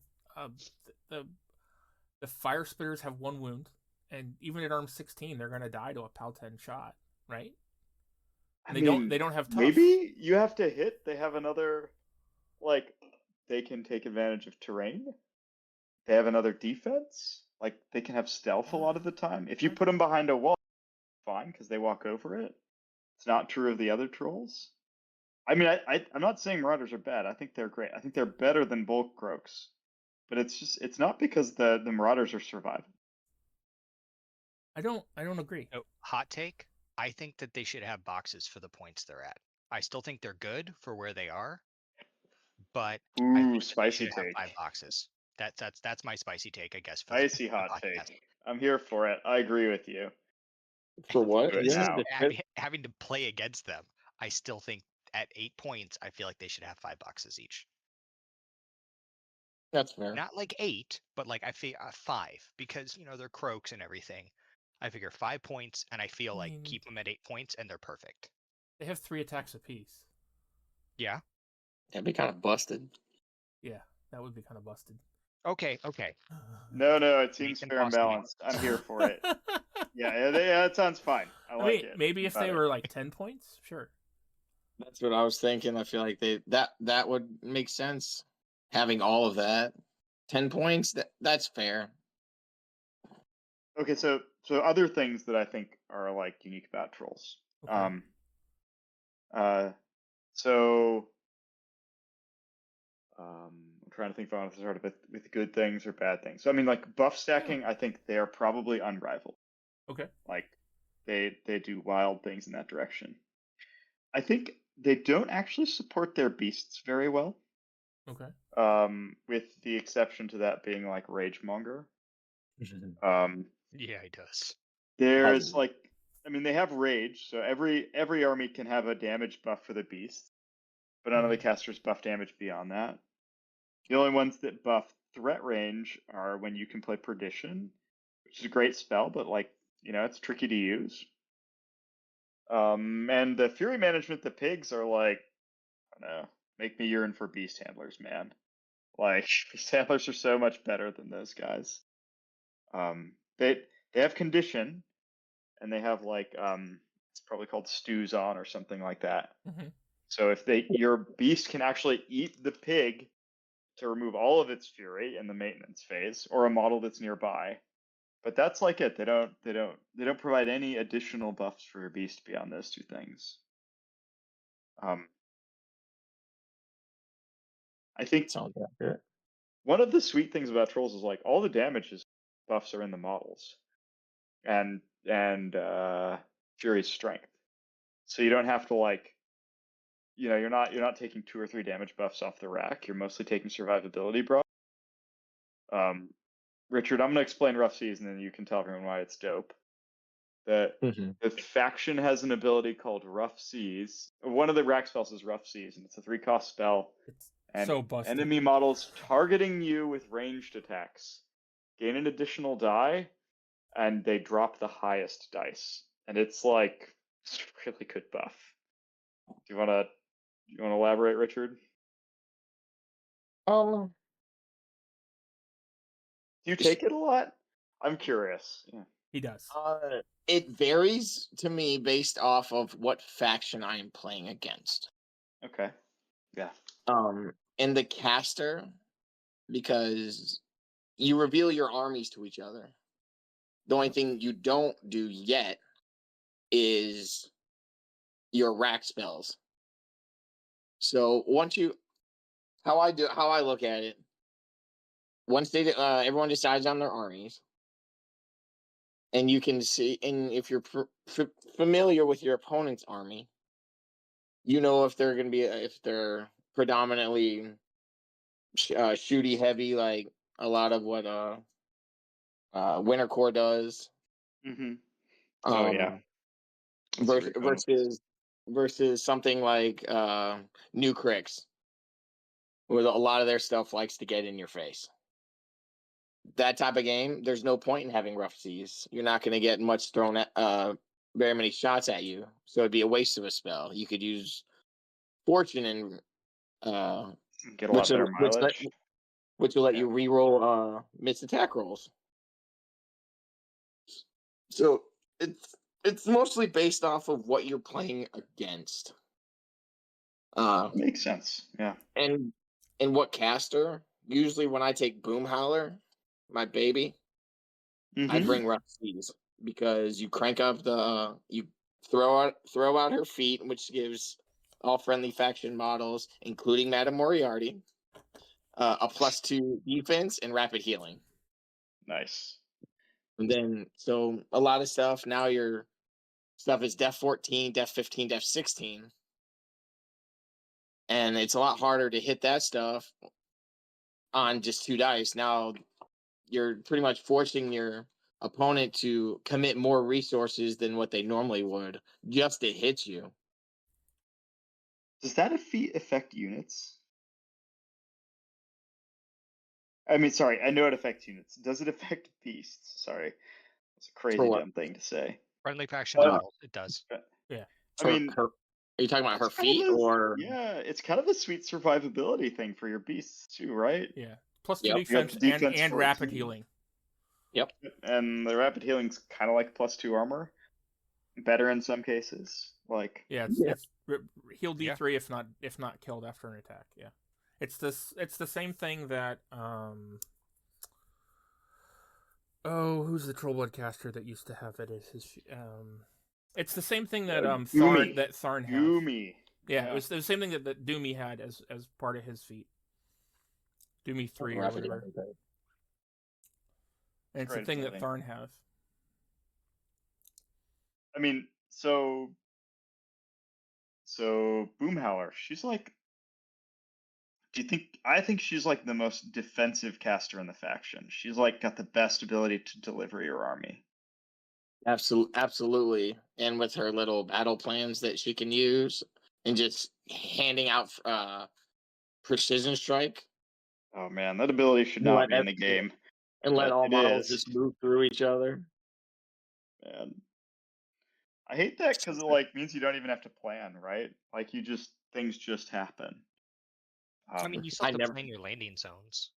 the Fire Spitters have 1 wound, and even at arm 16, they're going to die to a POW 10 shot, right? And they don't have tough. Maybe you have to hit. They have another, like, they can take advantage of terrain. They have another defense. Like, they can have stealth a lot of the time. If you put them behind a wall, fine, because they walk over it. It's not true of the other trolls. I mean, I'm not saying Marauders are bad. I think they're great. I think they're better than Bulk Croaks. But it's not because the Marauders are surviving. I don't agree. So, hot take. I think that they should have boxes for the points they're at. I still think they're good for where they are, but I think spicy they should take. have 5 boxes. That's my spicy take, I guess. Spicy hot take. I'm here for it. I agree with you. For what? Having to play against them, I still think at 8 points, I feel like they should have $5 each. That's fair. Not like 8, but like I feel 5 because they're croaks and everything. I figure 5 points, and I feel like keep them at 8 points, and they're perfect. They have 3 attacks apiece. Yeah. That'd be kind of busted. Yeah, that would be kind of busted. Okay. No, it seems fair and balanced. I'm here for it. Yeah, that sounds fine. I like it. Maybe if they were like 10 points, sure. That's what I was thinking. I feel like that would make sense. Having all of that, 10 points, that's fair. Okay, so other things that I think are like unique about trolls. Okay. I'm trying to think if I want to start with good things or bad things. So I mean, like buff stacking, I think they are probably unrivaled. Okay. Like they do wild things in that direction. I think they don't actually support their beasts very well. Okay. With the exception to that being like Ragemonger. Yeah, he does. There's they have Rage, so every army can have a damage buff for the beast, but none of the casters buff damage beyond that. The only ones that buff threat range are when you can play Perdition, which is a great spell, but it's tricky to use. And the Fury management, the pigs are like, I don't know, make me yearn for beast handlers, man. Like beast handlers are so much better than those guys. They have condition, and they have it's probably called stews on or something like that. Mm-hmm. So if your beast can actually eat the pig to remove all of its fury in the maintenance phase, or a model that's nearby, but that's like it. They don't provide any additional buffs for your beast beyond those two things. I think one of the sweet things about trolls is like all the damage buffs are in the models, and Fury's strength, so you don't have to you're not taking 2 or 3 damage buffs off the rack. You're mostly taking survivability, bro. Richard, I'm gonna explain Rough Seas, and then you can tell everyone why it's dope. The faction has an ability called Rough Seas. One of the rack spells is Rough Seas, and it's a 3-cost spell. It's so busted. Enemy models targeting you with ranged attacks gain an additional die, and they drop the highest dice. And it's a really good buff. Do you want to elaborate, Richard? Do you take it a lot? I'm curious. Yeah. He does. It varies to me based off of what faction I am playing against. Okay. Yeah. In the caster, because you reveal your armies to each other. The only thing you don't do yet is your rack spells. So how I look at it, once everyone decides on their armies, and you can see, and if you're familiar with your opponent's army, if they're going to be, if they're predominantly shooty heavy, like a lot of what Winter Core does. Mm-hmm. Yeah. Versus something like New Cricks, where a lot of their stuff likes to get in your face. That type of game, there's no point in having Rough Seas. You're not going to get much thrown at, very many shots at you, so it'd be a waste of a spell. You could use Fortune and get a lot better mileage, which will let you reroll missed attack rolls. So it's mostly based off of what you're playing against. Makes sense. Yeah. And what caster? Usually when I take Boom Howler, my baby, I bring Rough Seas, because you crank up you throw out her feet, which gives all friendly faction models, including Madame Moriarty, a +2 defense and rapid healing. Nice. And then, so a lot of stuff, now your stuff is Def 14, Def 15, Def 16. And it's a lot harder to hit that stuff on just 2 dice. Now you're pretty much forcing your opponent to commit more resources than what they normally would just to hit you. Does that feat affect units? I mean, sorry, I know it affects units. Does it affect beasts? Sorry. It's a crazy dumb thing to say. Friendly faction models, it does. Yeah. I mean, are you talking about her feet or? Yeah, it's kind of a sweet survivability thing for your beasts too, right? Yeah. Plus 2 defense and rapid healing. Yep. And the rapid healing's kind of like +2 armor. Better in some cases. Like it's heal D3 if not killed after an attack. Yeah. It's the same thing that who's the Trollblood caster that used to have it as his it's the same thing that Tharn had. Doomy. Yeah, it was the same thing that Doomy had as part of his feat. Doomy 3 or whatever. And it's the thing that Tharn has. I mean, so Boomhowler, she's like, I think she's like the most defensive caster in the faction. She's like got the best ability to deliver your army. Absolutely. And with her little battle plans that she can use and just handing out precision strike. Oh man, that ability should not be in the game. And let all models just move through each other. Man. I hate that because it like means you don't even have to plan, right? Like things just happen. I mean, you still have to plan your landing zones.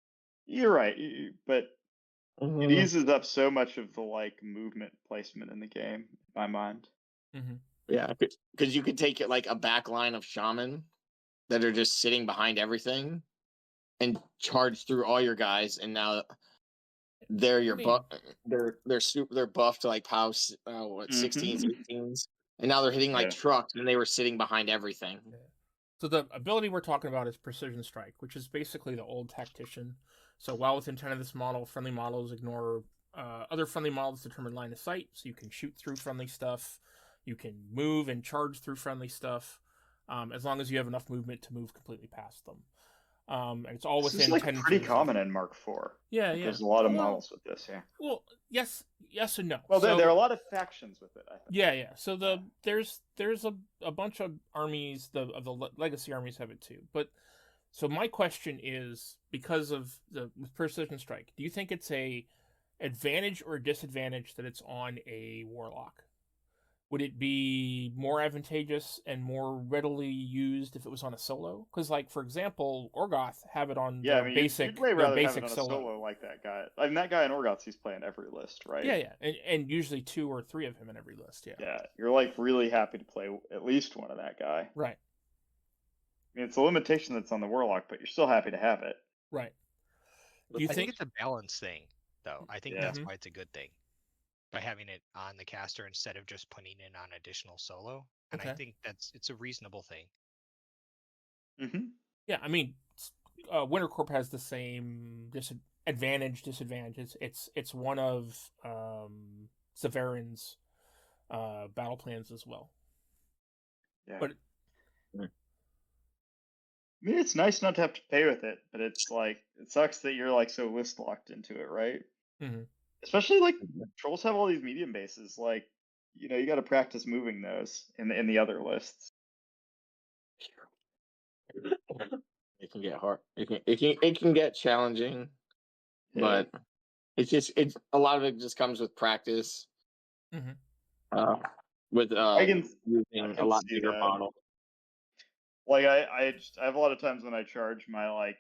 You're right, but it eases up so much of the like movement placement in the game, in my mind. Mm-hmm. Yeah, because you could take it like a back line of shaman that are just sitting behind everything and charge through all your guys, and now they're your they're buffed to like POW 16s, 18s, and now they're hitting like trucks, and they were sitting behind everything. Yeah. So the ability we're talking about is Precision Strike, which is basically the old tactician. So while within 10 of this model, friendly models ignore other friendly models' determined line of sight, so you can shoot through friendly stuff, you can move and charge through friendly stuff, as long as you have enough movement to move completely past them. And it's all within 10. This is pretty common in Mark IV. Yeah. There's a lot of models with this, yeah. Well, yes and no. Well, there are a lot of factions with it, I think. Yeah. So there's a bunch of armies, of the legacy armies have it too. But so my question is, because of with Precision Strike, do you think it's a advantage or a disadvantage that it's on a warlock? Would it be more advantageous and more readily used if it was on a solo? Because, like, for example, Orgoth have it on basic, you'd way rather basic have it on a solo like that guy. I mean, that guy in Orgoth, he's playing every list, right? Yeah, and usually 2 or 3 of him in every list. Yeah, you're like really happy to play at least one of that guy. Right. I mean, it's a limitation that's on the warlock, but you're still happy to have it. Right. I think it's a balance thing, though. I think that's why it's a good thing. By having it on the caster instead of just putting it on additional solo. And I think it's a reasonable thing. Mm-hmm. Yeah, I mean, Winter Corp has the same disadvantage. It's one of Severin's battle plans as well. Yeah. But I mean, it's nice not to have to pay with it, but it's like it sucks that you're like so list locked into it, right? Mm-hmm. Especially like trolls have all these medium bases. Like, you got to practice moving those in the other lists. It can get hard. It can get challenging, but it's a lot of it just comes with practice. Mm-hmm. With using a lot bigger model. Like I have a lot of times when I charge my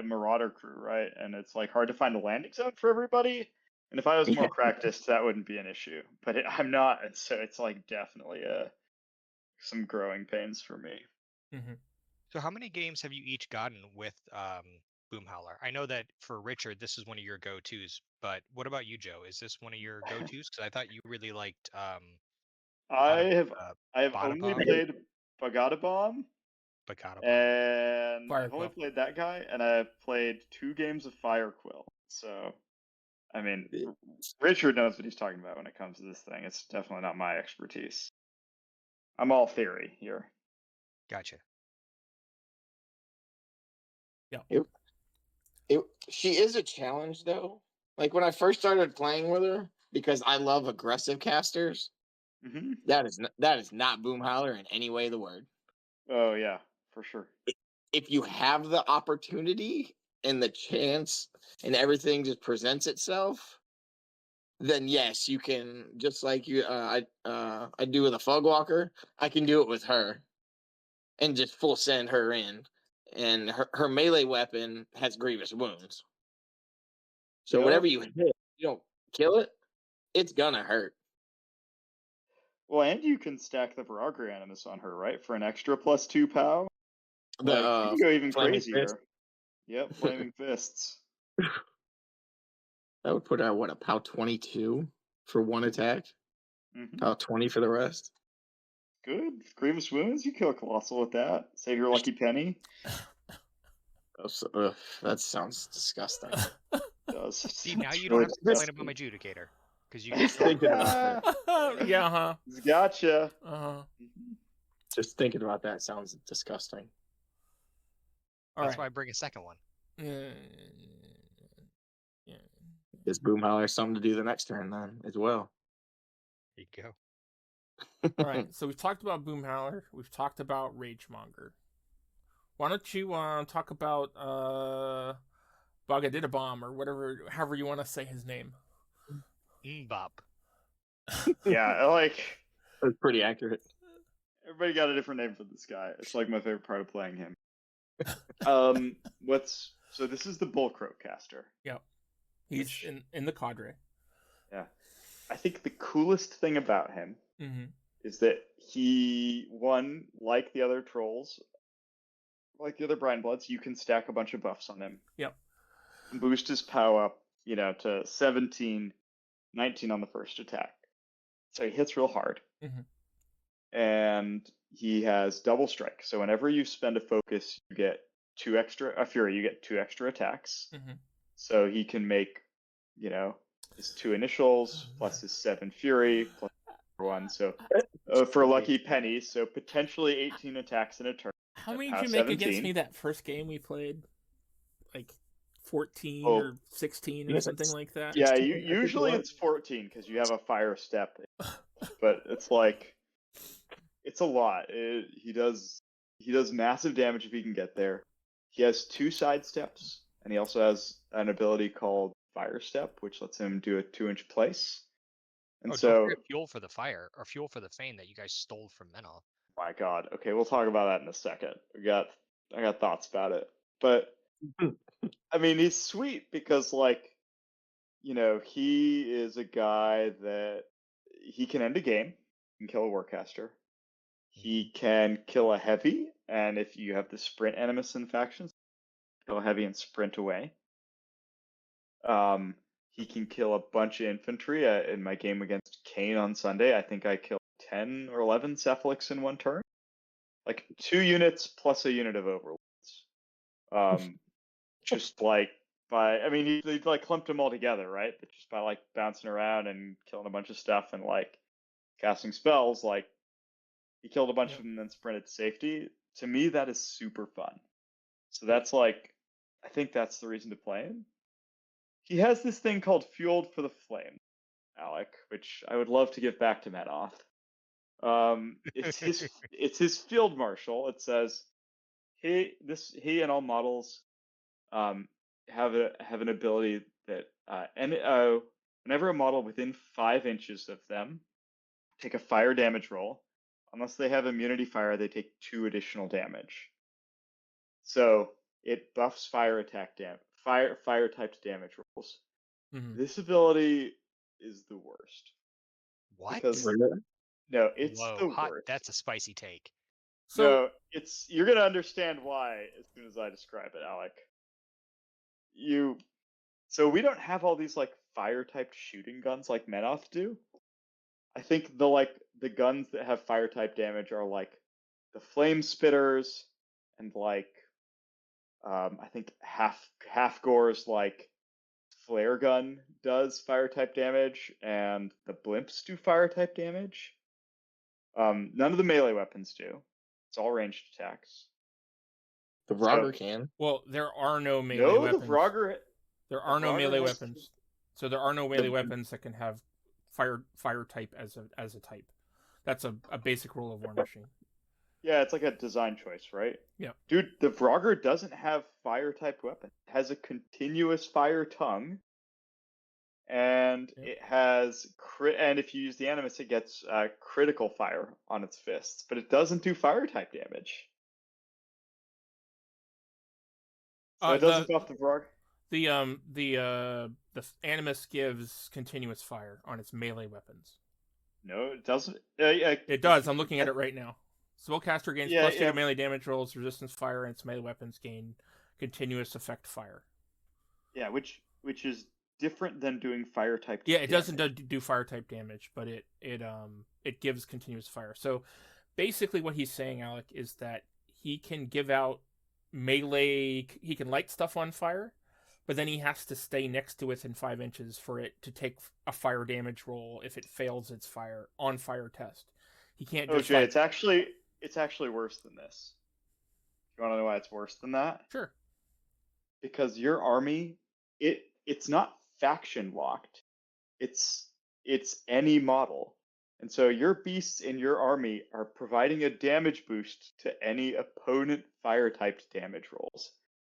Marauder crew, right? And it's like hard to find a landing zone for everybody. And if I was more practiced, that wouldn't be an issue. But I'm not, and so it's like definitely some growing pains for me. Mm-hmm. So how many games have you each gotten with Boomhowler? I know that for Richard, this is one of your go-tos. But what about you, Joe? Is this one of your go-tos? Because I thought you really liked. I have only played Bagada Bomb. And I've only played that guy, and I've played 2 games of Fire Quill. So, I mean, Richard knows what he's talking about when it comes to this thing. It's definitely not my expertise. I'm all theory here. Gotcha. Yeah. She is a challenge, though. Like, when I first started playing with her, because I love aggressive casters, that is not Boomhowler in any way of the word. Oh, yeah, for sure. If you have the opportunity and the chance and everything just presents itself, then yes, you can, just like I do with a Fogwalker, I can do it with her and just full send her in. And her melee weapon has grievous wounds. So whatever you hit, you don't kill it, it's gonna hurt. Well, and you can stack the Vorogger Animus on her, right? For an extra +2 POW. You can go even crazier. Fist. Yep, Flaming Fists. That would put out, what, a POW 22 for one attack? POW 20 for the rest? Good. Grievous Wounds, you kill a Colossal with that. Save your lucky penny. That sounds disgusting. It does. See, now you don't have to complain about my Adjudicator. Because you just thinking about that. Yeah, huh? Gotcha. Just thinking about that sounds disgusting. That's why I bring a second one. Is Boomhowler something to do the next turn then as well? There you go. All right, so we've talked about Boomhowler. We've talked about Ragemonger. Why don't you talk about Bogadidabomb or whatever, however you want to say his name? Bop. Yeah, like... That's pretty accurate. Everybody got a different name for this guy. It's like my favorite part of playing him. So this is the Bullcroak caster. Yep. He's in the cadre. Yeah. I think the coolest thing about him is that he, one, like the other trolls, like the other Brinebloods, you can stack a bunch of buffs on him. Yep. And boost his POW up, to 17, 19 on the first attack. So he hits real hard. And he has double strike. So whenever you spend a focus, you get a fury, you get 2 extra attacks. So he can make, his 2 initials plus his 7 fury plus 1. So for a lucky penny, so potentially 18 attacks in a turn. How many did you make against me that first game we played? Like 14 or 16 or something like that? Yeah, usually it's 14 because you have a fire step. But it's like, it's a lot. He does massive damage if he can get there. He has 2 side steps, and he also has an ability called Fire Step, which lets him do a 2-inch place. And don't forget fuel for the fire, or fuel for the Fane that you guys stole from Menoth. My God. Okay, we'll talk about that in a second. I got thoughts about it. But I mean, he's sweet because, he is a guy that he can end a game and kill a Warcaster. He can kill a heavy, and if you have the sprint animus in factions, kill a heavy and sprint away. He can kill a bunch of infantry. In my game against Kane on Sunday, I think I killed 10 or 11 Cephalics in one turn. Like 2 units plus a unit of overlords. Just he clumped them all together, right? But just by bouncing around and killing a bunch of stuff and casting spells, he killed a bunch of them and then sprinted to safety. To me, that is super fun. So that's I think that's the reason to play him. He has this thing called Fueled for the Flame, Alec, which I would love to give back to Menoth. It's his field marshal. It says he and all models have an ability that whenever a model within 5 inches of them take a fire damage roll, unless they have immunity fire, they take 2 additional damage. So it buffs fire attack fire typed damage rolls. This ability is the worst. What? Because no, it's the worst. That's a spicy take. So you're gonna understand why as soon as I describe it, Alec. So we don't have all these fire typed shooting guns like Menoth do. I think the guns that have fire type damage are the flame spitters and I think half Gore's flare gun does fire type damage, and the blimps do fire type damage. None of the melee weapons do. It's all ranged attacks. The Vorogger can. Well, there are no melee weapons. The Vorogger... There are no melee weapons. So there are no melee weapons that can have fire type as a type. That's a basic rule of Warmachine. Yeah, it's like a design choice, right? Yeah. Dude, the Vorogger doesn't have fire type weapon. It has a continuous fire tongue. And it has and if you use the Animus, it gets critical fire on its fists, but it doesn't do fire type damage. So it doesn't buff the Vorogger. The Animus gives continuous fire on its melee weapons. No, it doesn't. It does. I'm looking at it right now. Spellcaster gains +2 to melee damage rolls, resistance fire, and its melee weapons gain continuous effect fire. Yeah, which is different than doing fire type. Yeah, it doesn't do fire type damage, but it gives continuous fire. So basically, what he's saying, Alec, is that he can give out melee. He can light stuff on fire, but then he has to stay next to it within 5 inches for it to take a fire damage roll if it fails its fire test. He can't. Oh, Jay, it's actually worse than this. You want to know why it's worse than that? Sure. Because your army, it's not faction locked. It's any model. And so your beasts in your army are providing a damage boost to any opponent fire typed damage rolls.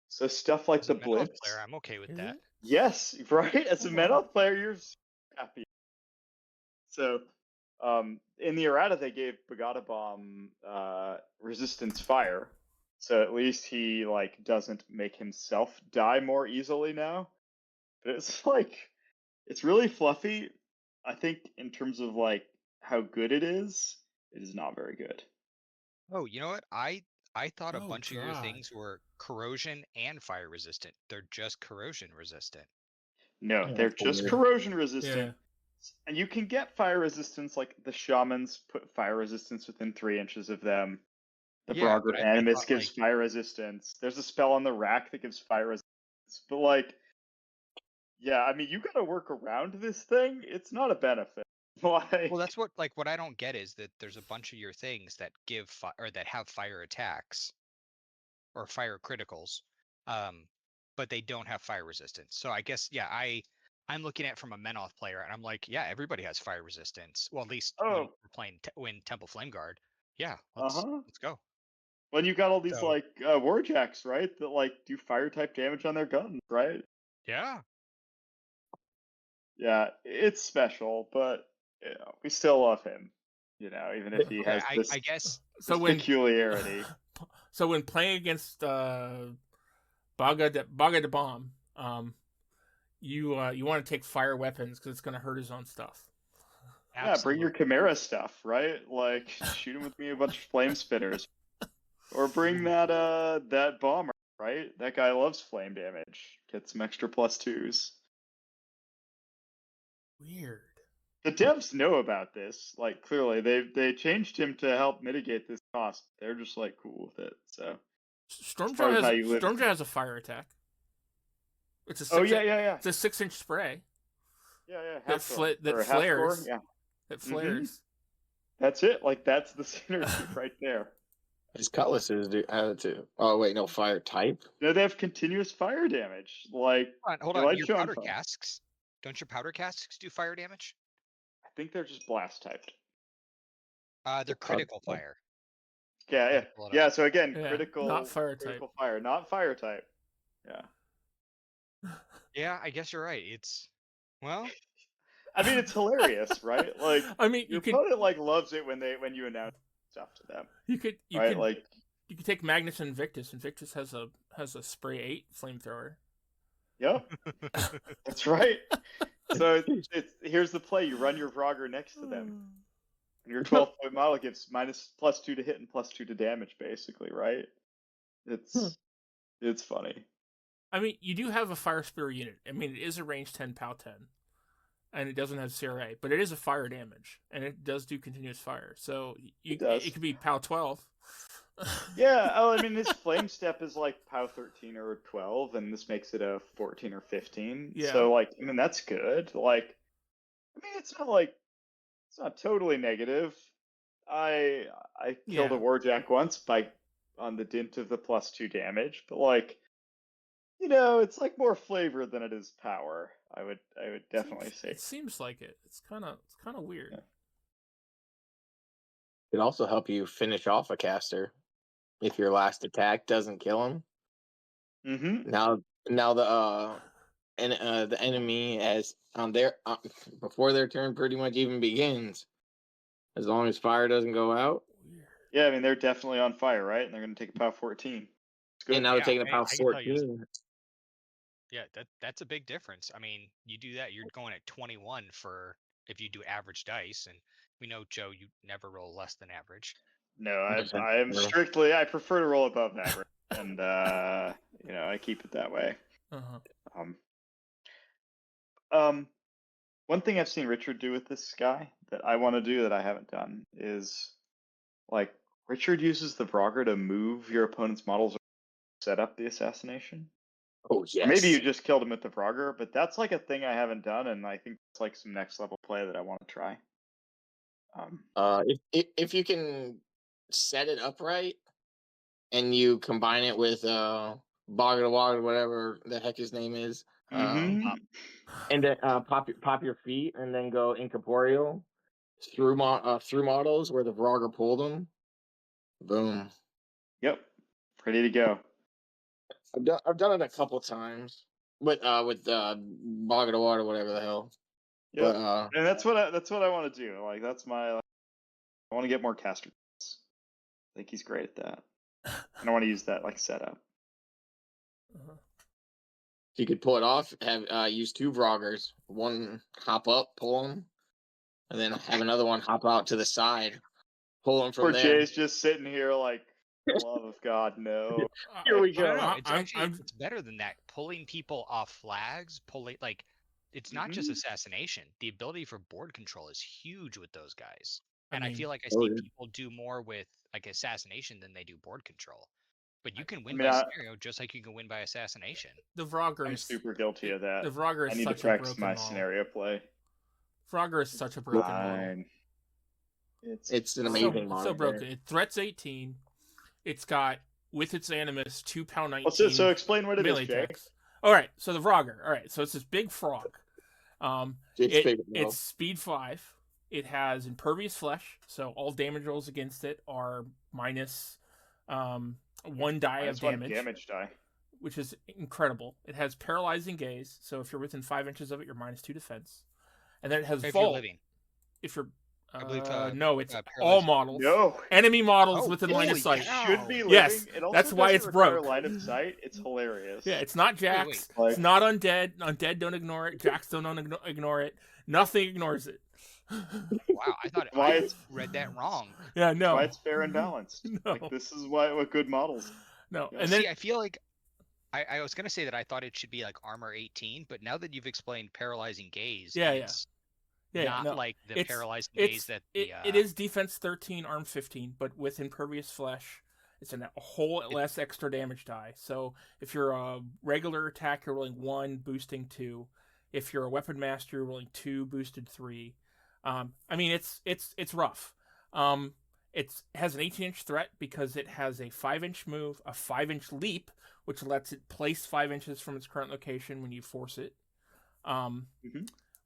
So stuff like the Blitz. Player, I'm okay with that. Yes, right? As a meta player, you're happy. So in the errata, they gave Bagada Bomb resistance fire. So at least he doesn't make himself die more easily now. But it's really fluffy. I think in terms of how good it is not very good. Oh, you know what? I thought a bunch of your things were corrosion and fire resistant. They're just corrosion resistant. No, they're just corrosion resistant. Yeah. And you can get fire resistance, like the shamans put fire resistance within 3 inches of them. The Vorogger Animus gives fire resistance. There's a spell on the rack that gives fire resistance. But I mean, you gotta work around this thing. It's not a benefit. Well, that's what I don't get is that there's a bunch of your things that give or that have fire attacks or fire criticals, but they don't have fire resistance. So I guess I'm looking at it from a Menoth player, and I'm like, yeah, everybody has fire resistance. Well, at least when we're playing Temple Flameguard. Yeah, let's go. When you got all these Warjacks, right? That do fire type damage on their guns, right? Yeah. Yeah, it's special, but we still love him. Even if he has this, I guess, peculiarity. So when playing against Baga de Bomb, you want to take fire weapons because it's going to hurt his own stuff. Absolutely. Yeah, bring your Chimera stuff, right? Shoot him with me a bunch of flame spitters, or bring that bomber, right? That guy loves flame damage. Get some extra +2s. Weird. The devs know about this. Clearly, they changed him to help mitigate this cost. They're just cool with it. So Stormjaw has a fire attack. It's a It's a 6-inch spray. Yeah. That flares. That flares. Mm-hmm. That's it. That's the synergy right there. His cutlasses have it too. Oh wait, no fire type. No, they have continuous fire damage. Hold on. Your powder casks. Don't your powder casks do fire damage? I think they're just blast typed. They're critical fire. Yeah. So again, critical, not fire critical type. Fire, not fire type. Yeah. Yeah, I guess you're right. It's I mean, it's hilarious, right? I mean, your opponent loves it when you announce stuff to them. You could take Magnus and Invictus. Invictus has a spray 8 flamethrower. Yep, that's right. So here's the play: you run your Vorogger next to them, and your 12-point model gives +2 to hit and +2 to damage, basically, right? It's funny. I mean, you do have a fire spear unit. I mean, it is a range 10 POW 10, and it doesn't have CRA, but it is a fire damage, and it does do continuous fire. So it could be POW 12. Yeah, I mean, his flame step is POW 13 or 12, and this makes it a 14 or 15. Yeah. So I mean, that's good. I mean, it's not totally negative. I killed a Warjack once by on the dint of the +2 damage, but like, it's like more flavor than it is power. I would definitely say. It seems like it. It's kind of weird. Yeah. It could also help you finish off a caster if your last attack doesn't kill him. Mm-hmm. Now the enemy has on their before their turn pretty much even begins, as long as fire doesn't go out. Yeah, I mean they're definitely on fire, right? And they're going to take a power 14. It's good. And now they're taking a power I can tell you, 14. yeah, that's a big difference. I mean, you do that, you're going at 21 for if you do average dice, and we know, Joe, you never roll less than average. No, I'm strictly. I prefer to roll above average, and I keep it that way. Uh-huh. One thing I've seen Richard do with this guy that I want to do that I haven't done is, like, Richard uses the Vorogger to move your opponent's models or set up the assassination. Oh, yes. Or maybe you just killed him with the Vorogger, but that's like a thing I haven't done, and I think it's like some next level play that I want to try. If you can set it up right, and you combine it with Bogger the Water, whatever the heck his name is, and then pop your feet, and then go incorporeal through models where the Vorogger pulled them. Boom. Yep, ready to go. I've done it a couple times with Bogger the Water, whatever the hell. Yeah, and that's what I want to do. Like that's my. I want to get more caster. I think he's great at that. And I want to use that like setup. Uh-huh. If you could pull it off, have use 2 Voroggers. One hop up, pull him, and then have another one hop out to the side, pull him from Poor there. Jay's just sitting here like, love of God, no. Here we go. No, it's better than that. Pulling people off flags, it's not just assassination. The ability for board control is huge with those guys. And I feel like I see people do more with like assassination than they do board control. But you can win by scenario just like you can win by assassination. The Vorogger I'm super guilty of that. The Vorogger is I need such to practice a broken my model. scenario play. Vorogger is such a broken model. It's an amazing model. So broken. It threats 18. It's got, with its animus, 2 pound 19. So explain what it is, Jay. All right, so the Vorogger. All right, so it's this big frog. It's speed 5. It has impervious flesh, so all damage rolls against it are minus 1 die of damage. Damage die. Which is incredible. It has paralyzing gaze, so if you're within 5 inches of it, you're minus 2 defense. And then it has Vault. If you're I believe, no, it's all models. No. Enemy models within line of sight. Should be living. Yes, it also that's why it's broke. Line of sight. It's hilarious. Yeah, it's not Jax. It's not undead. Undead don't ignore it. Jax don't ignore it. Nothing ignores it. Wow, I thought I read that wrong. Yeah, no. That's why it's fair and balanced. No. Like, this is what good models. No, Yeah. and then I feel like I was gonna say that I thought it should be like armor 18, but now that you've explained paralyzing gaze, it's not like the paralyzing gaze that it is defense 13, arm 15, but with impervious flesh, it's a whole less extra damage die. So if you're a regular attack, you're rolling 1, boosting 2. If you're a weapon master, you're rolling 2, boosted 3. I mean, it's rough. It has an 18-inch threat because it has a 5-inch move, a 5-inch leap, which lets it place 5 inches from its current location when you force it,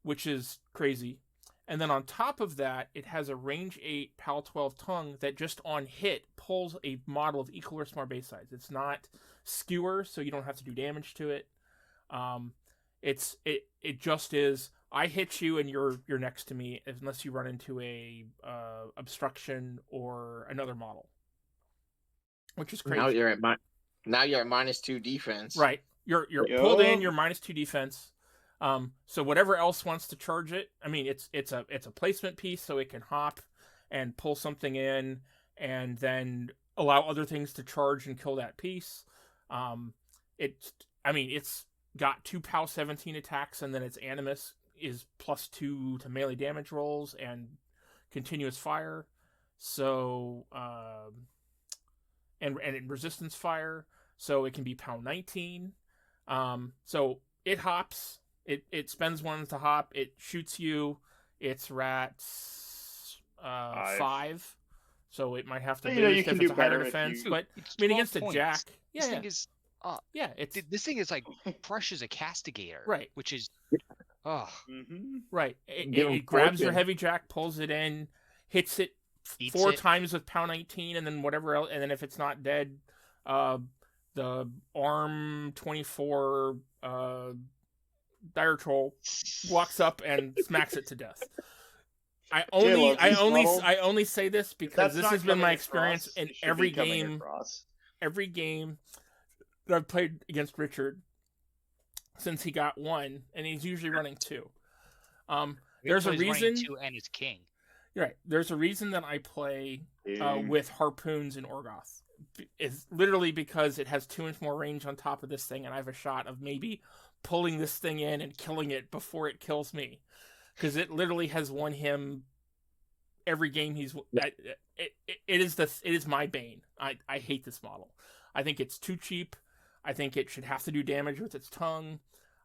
which is crazy. And then on top of that, it has a range 8 PAL 12 tongue that just on hit pulls a model of equal or smaller base size. It's not skewer, so you don't have to do damage to it. It just is, I hit you and you're next to me unless you run into a obstruction or another model, which is crazy. Now you're at minus 2 defense. Right, you're pulled in. You're minus 2 defense. So whatever else wants to charge it, I mean, it's a placement piece, so it can hop and pull something in, and then allow other things to charge and kill that piece. It's got 2 POW 17 attacks, and then its animus is +2 to melee damage rolls and continuous fire. So and resistance fire, so it can be POW 19. So it hops. It spends 1 to hop. It shoots you. It's rat 5. so it might have to You boost if it's a higher defense. But I mean, against a jack, this thing is, this thing is like fresh as a castigator, right? Which is, right. It grabs your heavy jack, pulls it in, hits it four times with pound 19, and then whatever else. And then if it's not dead, the arm 24 dire troll walks up and smacks it to death. I only say this because this has been my experience in every game. Every game that I've played against Richard since he got 1, and he's usually running 2. There's a reason. 2 and his king. Right. There's a reason that I play with harpoons in Orgoth. It's literally because it has 2 inch more range on top of this thing, and I have a shot of maybe pulling this thing in and killing it before it kills me. Because it literally has won him every game he's. It is my bane. I hate this model. I think it's too cheap. I think it should have to do damage with its tongue.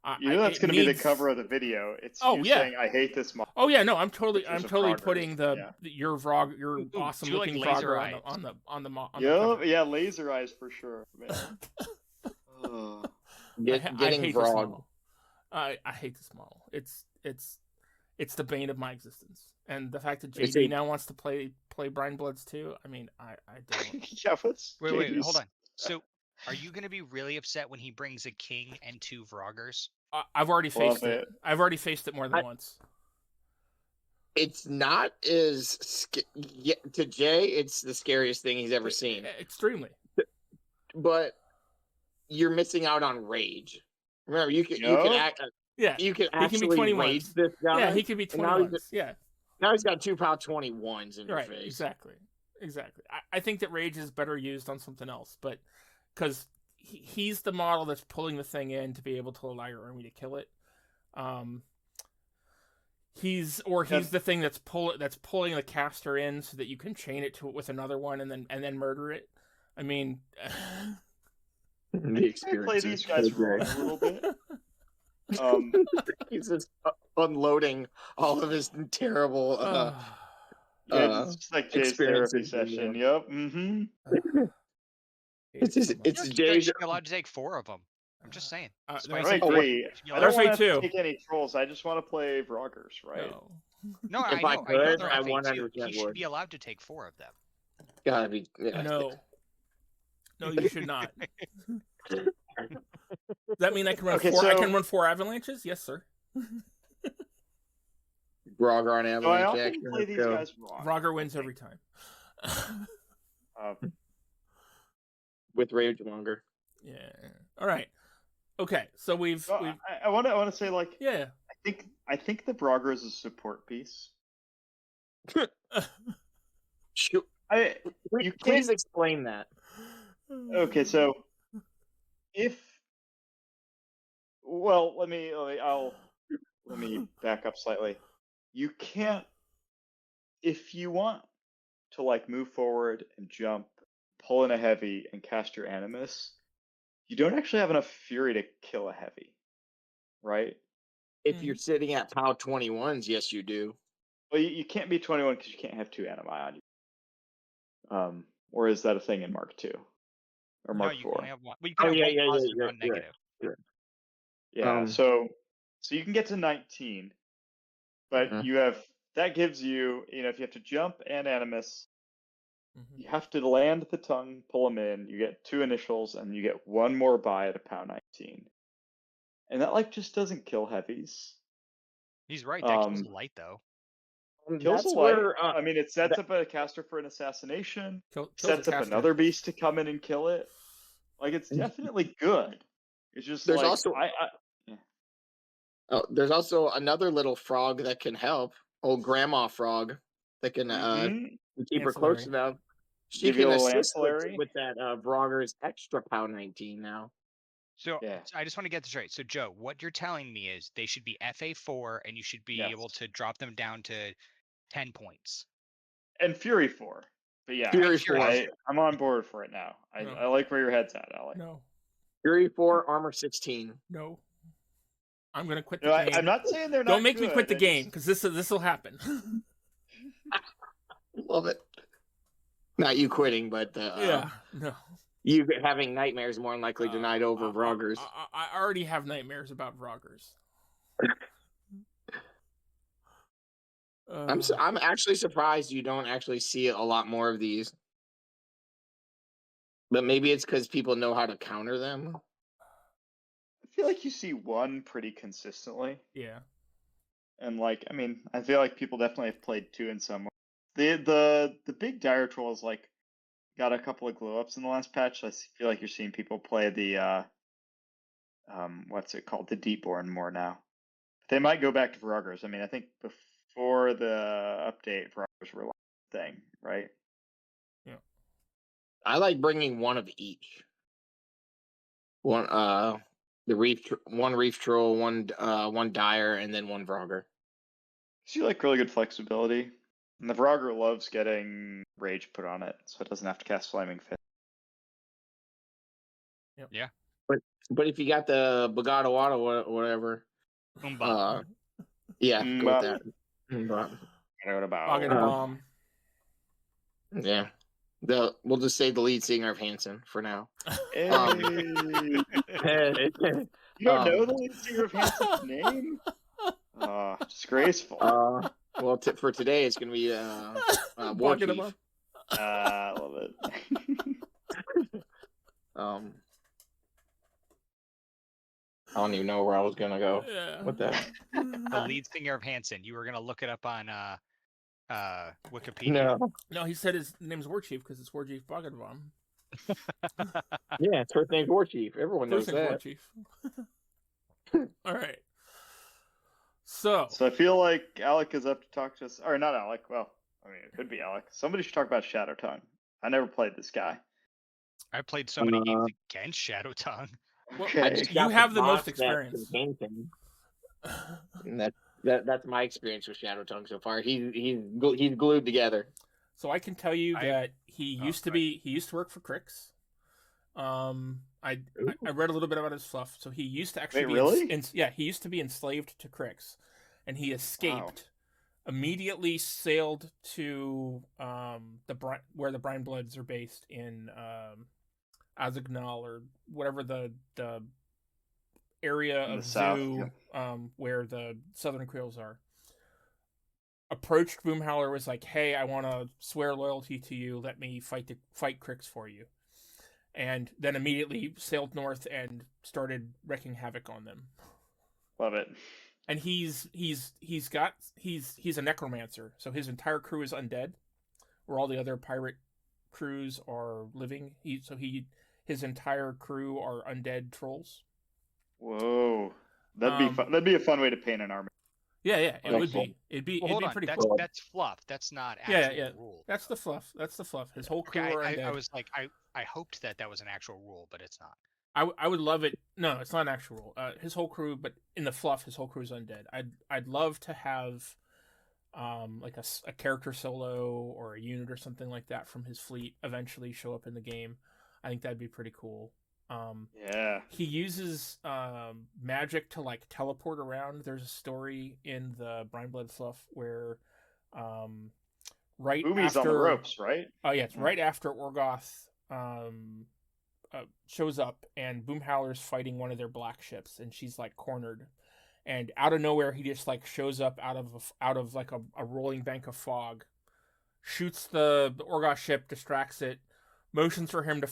That's going to be the cover of the video. It's saying I hate this model. Oh yeah, no, I'm totally putting your awesome looking Vorogger on the cover. Yeah, laser eyes for sure, man. I hate this model. I hate this model. It's the bane of my existence, and the fact that JD now wants to play Brinebloods too. I mean, I don't. Yeah, wait, hold on. So, are you going to be really upset when he brings a king and 2 Voroggers? I've already faced it. I've already faced it more than once. It's not as to Jay. It's the scariest thing he's ever seen. Extremely. But you're missing out on rage. Remember, you can act. Yeah, you can actually rage this guy. Yeah, he could be 21. Yeah. Now he's got 2 pound 21s in your face. Exactly. I think that rage is better used on something else, but because he's the model that's pulling the thing in to be able to allow your army to kill it. He's the thing that's pulling the caster in so that you can chain it to it with another one and then murder it. I mean, the experience. Play these guys wrong a little bit. He's just unloading all of his terrible it's like Jay's therapy session. Yep. Mm-hmm. It's Jay's. You're allowed to take 4 of them. I'm just saying. I don't want to take any trolls. I just want to play Voroggers, right? No, if I could, I 100% would. You should be allowed to take 4 of them. Gotta be. Yeah. No, you should not. Does that mean I can run 4? I can run 4 avalanches? Yes, sir. Vorogger on avalanche. I often play these guys wrong. Vorogger wins every time. With rage longer. Yeah. All right. Okay. So we've. I want to say Yeah. I think the Vorogger is a support piece. Please explain that. Okay, so let me back up slightly. You can't, if you want to move forward and jump, pull in a heavy and cast your animus, you don't actually have enough fury to kill a heavy, right? If you're sitting at POW 21s, yes, you do. Well, you can't be 21 because you can't have 2 animi on you. Or is that a thing in Mark 2 or Mark 4? Can only have 1. Well, you can have 1 positive, 1 negative. Yeah. So you can get to 19, but that gives you, if you have to jump and animus, you have to land the tongue, pull them in. You get 2 initials, and you get 1 more buy at a POW 19. And that just doesn't kill heavies. He's right. That kills light though. Kills a light. It sets up a caster for an assassination. Sets up another beast to come in and kill it. It's definitely good. It's just there's there's also another little frog that can help. Old grandma frog that can keep her close enough. She can assist with that Vorogger's extra POW 19 now. So I just want to get this right. So Joe, what you're telling me is they should be FA4 and you should be able to drop them down to 10 points. And Fury 4. But yeah, Fury 4. I'm on board for it now. I like where your head's at, Alec. No. Fury 4, Armor 16. No. I'm going to quit the game. I'm not saying they're not Don't make me quit the game, because this will happen. Love it. Not you quitting, but no. You having nightmares more than likely tonight over Voroggers. I already have nightmares about Voroggers. I'm actually surprised you don't actually see a lot more of these. But maybe it's because people know how to counter them. I feel like you see one pretty consistently. Yeah. And like, I mean, I feel like people definitely have played two in some way. The big dire trolls like got a couple of glow ups in the last patch. I feel like you're seeing people play the what's it called? The Deepborn more now. They might go back to Voroggers. I mean, I think before the update, Voroggers were a thing, right? Yeah. I like bringing one of each. One one reef troll, one dire, and then one Vorogger. So you like really good flexibility. And the Vorogger loves getting rage put on it, so it doesn't have to cast Flaming Fist. Yep. Yeah. But if you got the Bogata Wada or whatever, yeah, go with that. Bomb. Yeah. We'll just say the lead singer of Hanson for now. Hey. You don't know the lead singer of Hanson's name? Disgraceful. Well, for today, it's going to be War Chief. I love it. I don't even know where I was going to go. Yeah. What the? The lead singer of Hanson. You were going to look it up on Wikipedia. No, he said his name's War Chief because it's War Chief Boggadabom. Yeah, his first name's War Chief. Everyone knows that. War Chief. All right. So I feel like Alec is up to talk to us. Or not Alec. Well, I mean, it could be Alec. Somebody should talk about Shadow Tongue. I never played this guy. I played so many games against Shadow Tongue. Okay. You have the most experience. And that's my experience with Shadow Tongue so far. He's glued together. So I can tell you that he used to work for Krix. I read a little bit about his fluff. So he used to actually he used to be enslaved to Krix, and he escaped. Wow. Immediately sailed to where the Brinebloods are based in Azagnal or whatever the area of Zoo where the Southern Kriels are. Approached Boomhowler, was like, "Hey, I want to swear loyalty to you. Let me fight Krix for you." And then immediately sailed north and started wreaking havoc on them. Love it. And he's a necromancer, so his entire crew is undead, where all the other pirate crews are living. His entire crew are undead trolls. Whoa, that'd be fun. That'd be a fun way to paint an army. Yeah, it would be. It'd be pretty cool. That's fluff. That's not actual rule. That's the fluff. His whole crew are undead. I was like, I hoped that was an actual rule, but it's not. I would love it. No, it's not an actual rule. His whole crew, but in the fluff, his whole crew is undead. I'd love to have, like a character solo or a unit or something like that from his fleet eventually show up in the game. I think that'd be pretty cool. Yeah. He uses magic to like teleport around. There's a story in the Brineblood fluff where, right Boomy's after on the ropes, right? Oh yeah, it's right after Orgoth shows up and Boomhowler's fighting one of their black ships and she's like cornered, and out of nowhere he just like shows up out of like a rolling bank of fog, shoots the Orgoth ship, distracts it, motions for her to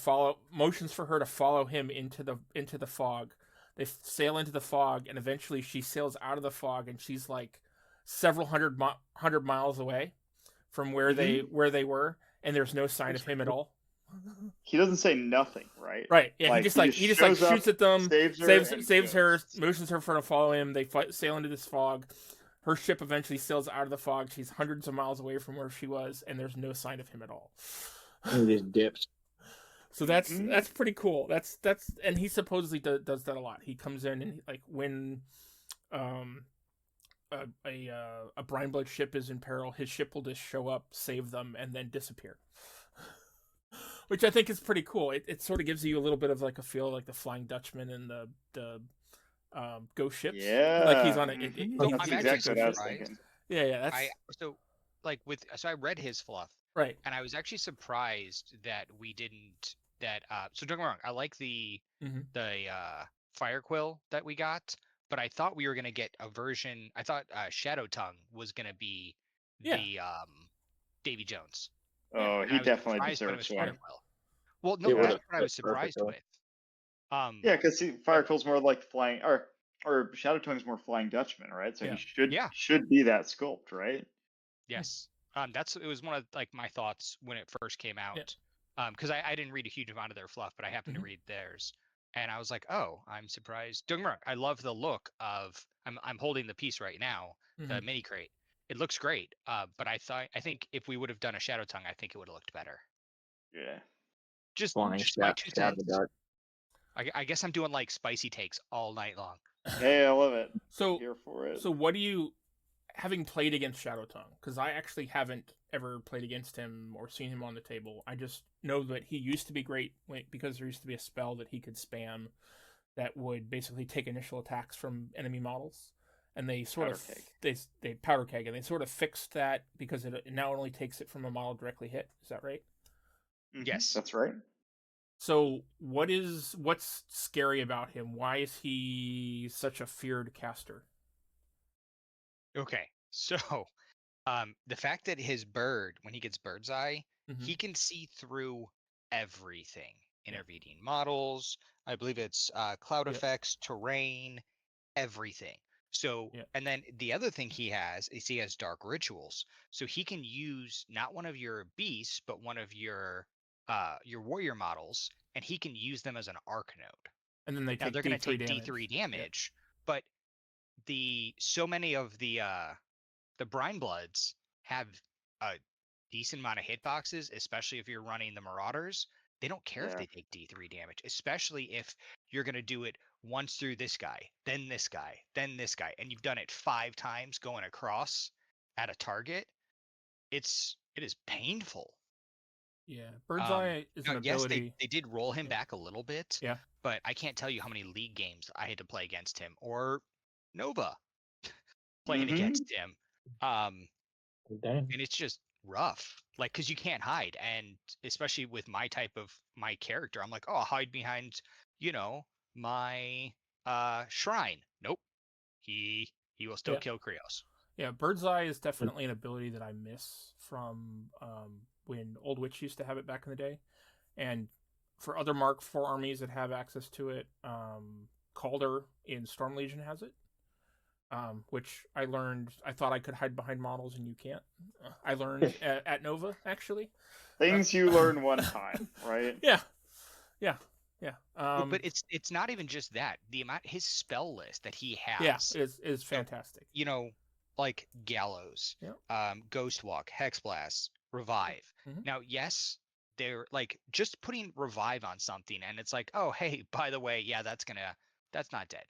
follow him into the fog. They sail into the fog and eventually she sails out of the fog and she's like several hundred miles away from where they were, and there's no sign of him at all. He doesn't say nothing, right? Right. Yeah. Like, he just shoots at them, saves her, motions her for to follow him. They sail into this fog. Her ship eventually sails out of the fog. She's hundreds of miles away from where she was, and there's no sign of him at all. He just dips. So that's pretty cool. That's and he supposedly does that a lot. He comes in and like when a Brineblood ship is in peril, his ship will just show up, save them, and then disappear. Which I think is pretty cool. It sort of gives you a little bit of like a feel like the Flying Dutchman and the ghost ships. Yeah, like he's on it. That's exactly what I was thinking. Yeah. So I read his fluff, Right. And I was actually surprised that we didn't. So don't get me wrong. I like the Fire Quill that we got, but I thought we were gonna get a version. I thought Shadow Tongue was gonna be the Davy Jones. Oh, he definitely deserves one. Well, no, that's what I was surprised with. Yeah, because Fire Quill's more like flying, or Shadow Tongue's more Flying Dutchman, right? So he should be that sculpt, right? Yes. It was one of like my thoughts when it first came out. Because I didn't read a huge amount of their fluff, but I happened to read theirs, and I was like, oh, I'm surprised. Don't get me wrong, I love the look of. I'm holding the piece right now, the mini crate. It looks great. But I think if we would have done a Shadow Tongue, I think it would have looked better. Yeah. Just my 2 cents. I guess I'm doing like spicy takes all night long. Hey, I love it. So here for it. So what do you, having played against Shadow Tongue, because I actually haven't ever played against him or seen him on the table. I just know that he used to be great because there used to be a spell that he could spam that would basically take initial attacks from enemy models, and they sort of they powder keg, and they sort of fixed that because it now only takes it from a model directly hit. Is that right? Yes, that's right. So what's scary about him? Why is he such a feared caster? Okay, so the fact that his bird, when he gets bird's eye, he can see through everything. Intervening models, I believe it's cloud effects, terrain, everything. So, and then the other thing he has is he has dark rituals. So he can use not one of your beasts, but one of your warrior models, and he can use them as an arc node. And then they're going to take D3 damage, but so many of the Brinebloods have a decent amount of hitboxes, especially if you're running the Marauders. They don't care if they take D3 damage, especially if you're going to do it once through this guy, then this guy, then this guy, and you've done it 5 times going across at a target. It is painful. Yeah, Bird's Eye is an ability. Yes, they did roll him back a little bit. Yeah, but I can't tell you how many league games I had to play against him, or Nova playing against him. And it's just rough, like, because you can't hide, and especially with my character, I'm like, oh, I'll hide behind, my shrine. Nope, he will still kill Krios. Yeah, Bird's Eye is definitely an ability that I miss from when Old Witch used to have it back in the day, and for other Mark IV armies that have access to it, Calder in Storm Legion has it. Which I learned, I thought I could hide behind models, and you can't. I learned at Nova, actually. Things you learn one time, right? Yeah. But it's not even just that. The amount, his spell list that he has, is fantastic. Like Gallows, Ghost Walk, Hex Blast, Revive. Now, yes, they're like just putting Revive on something, and it's like, oh, hey, by the way, that's not dead.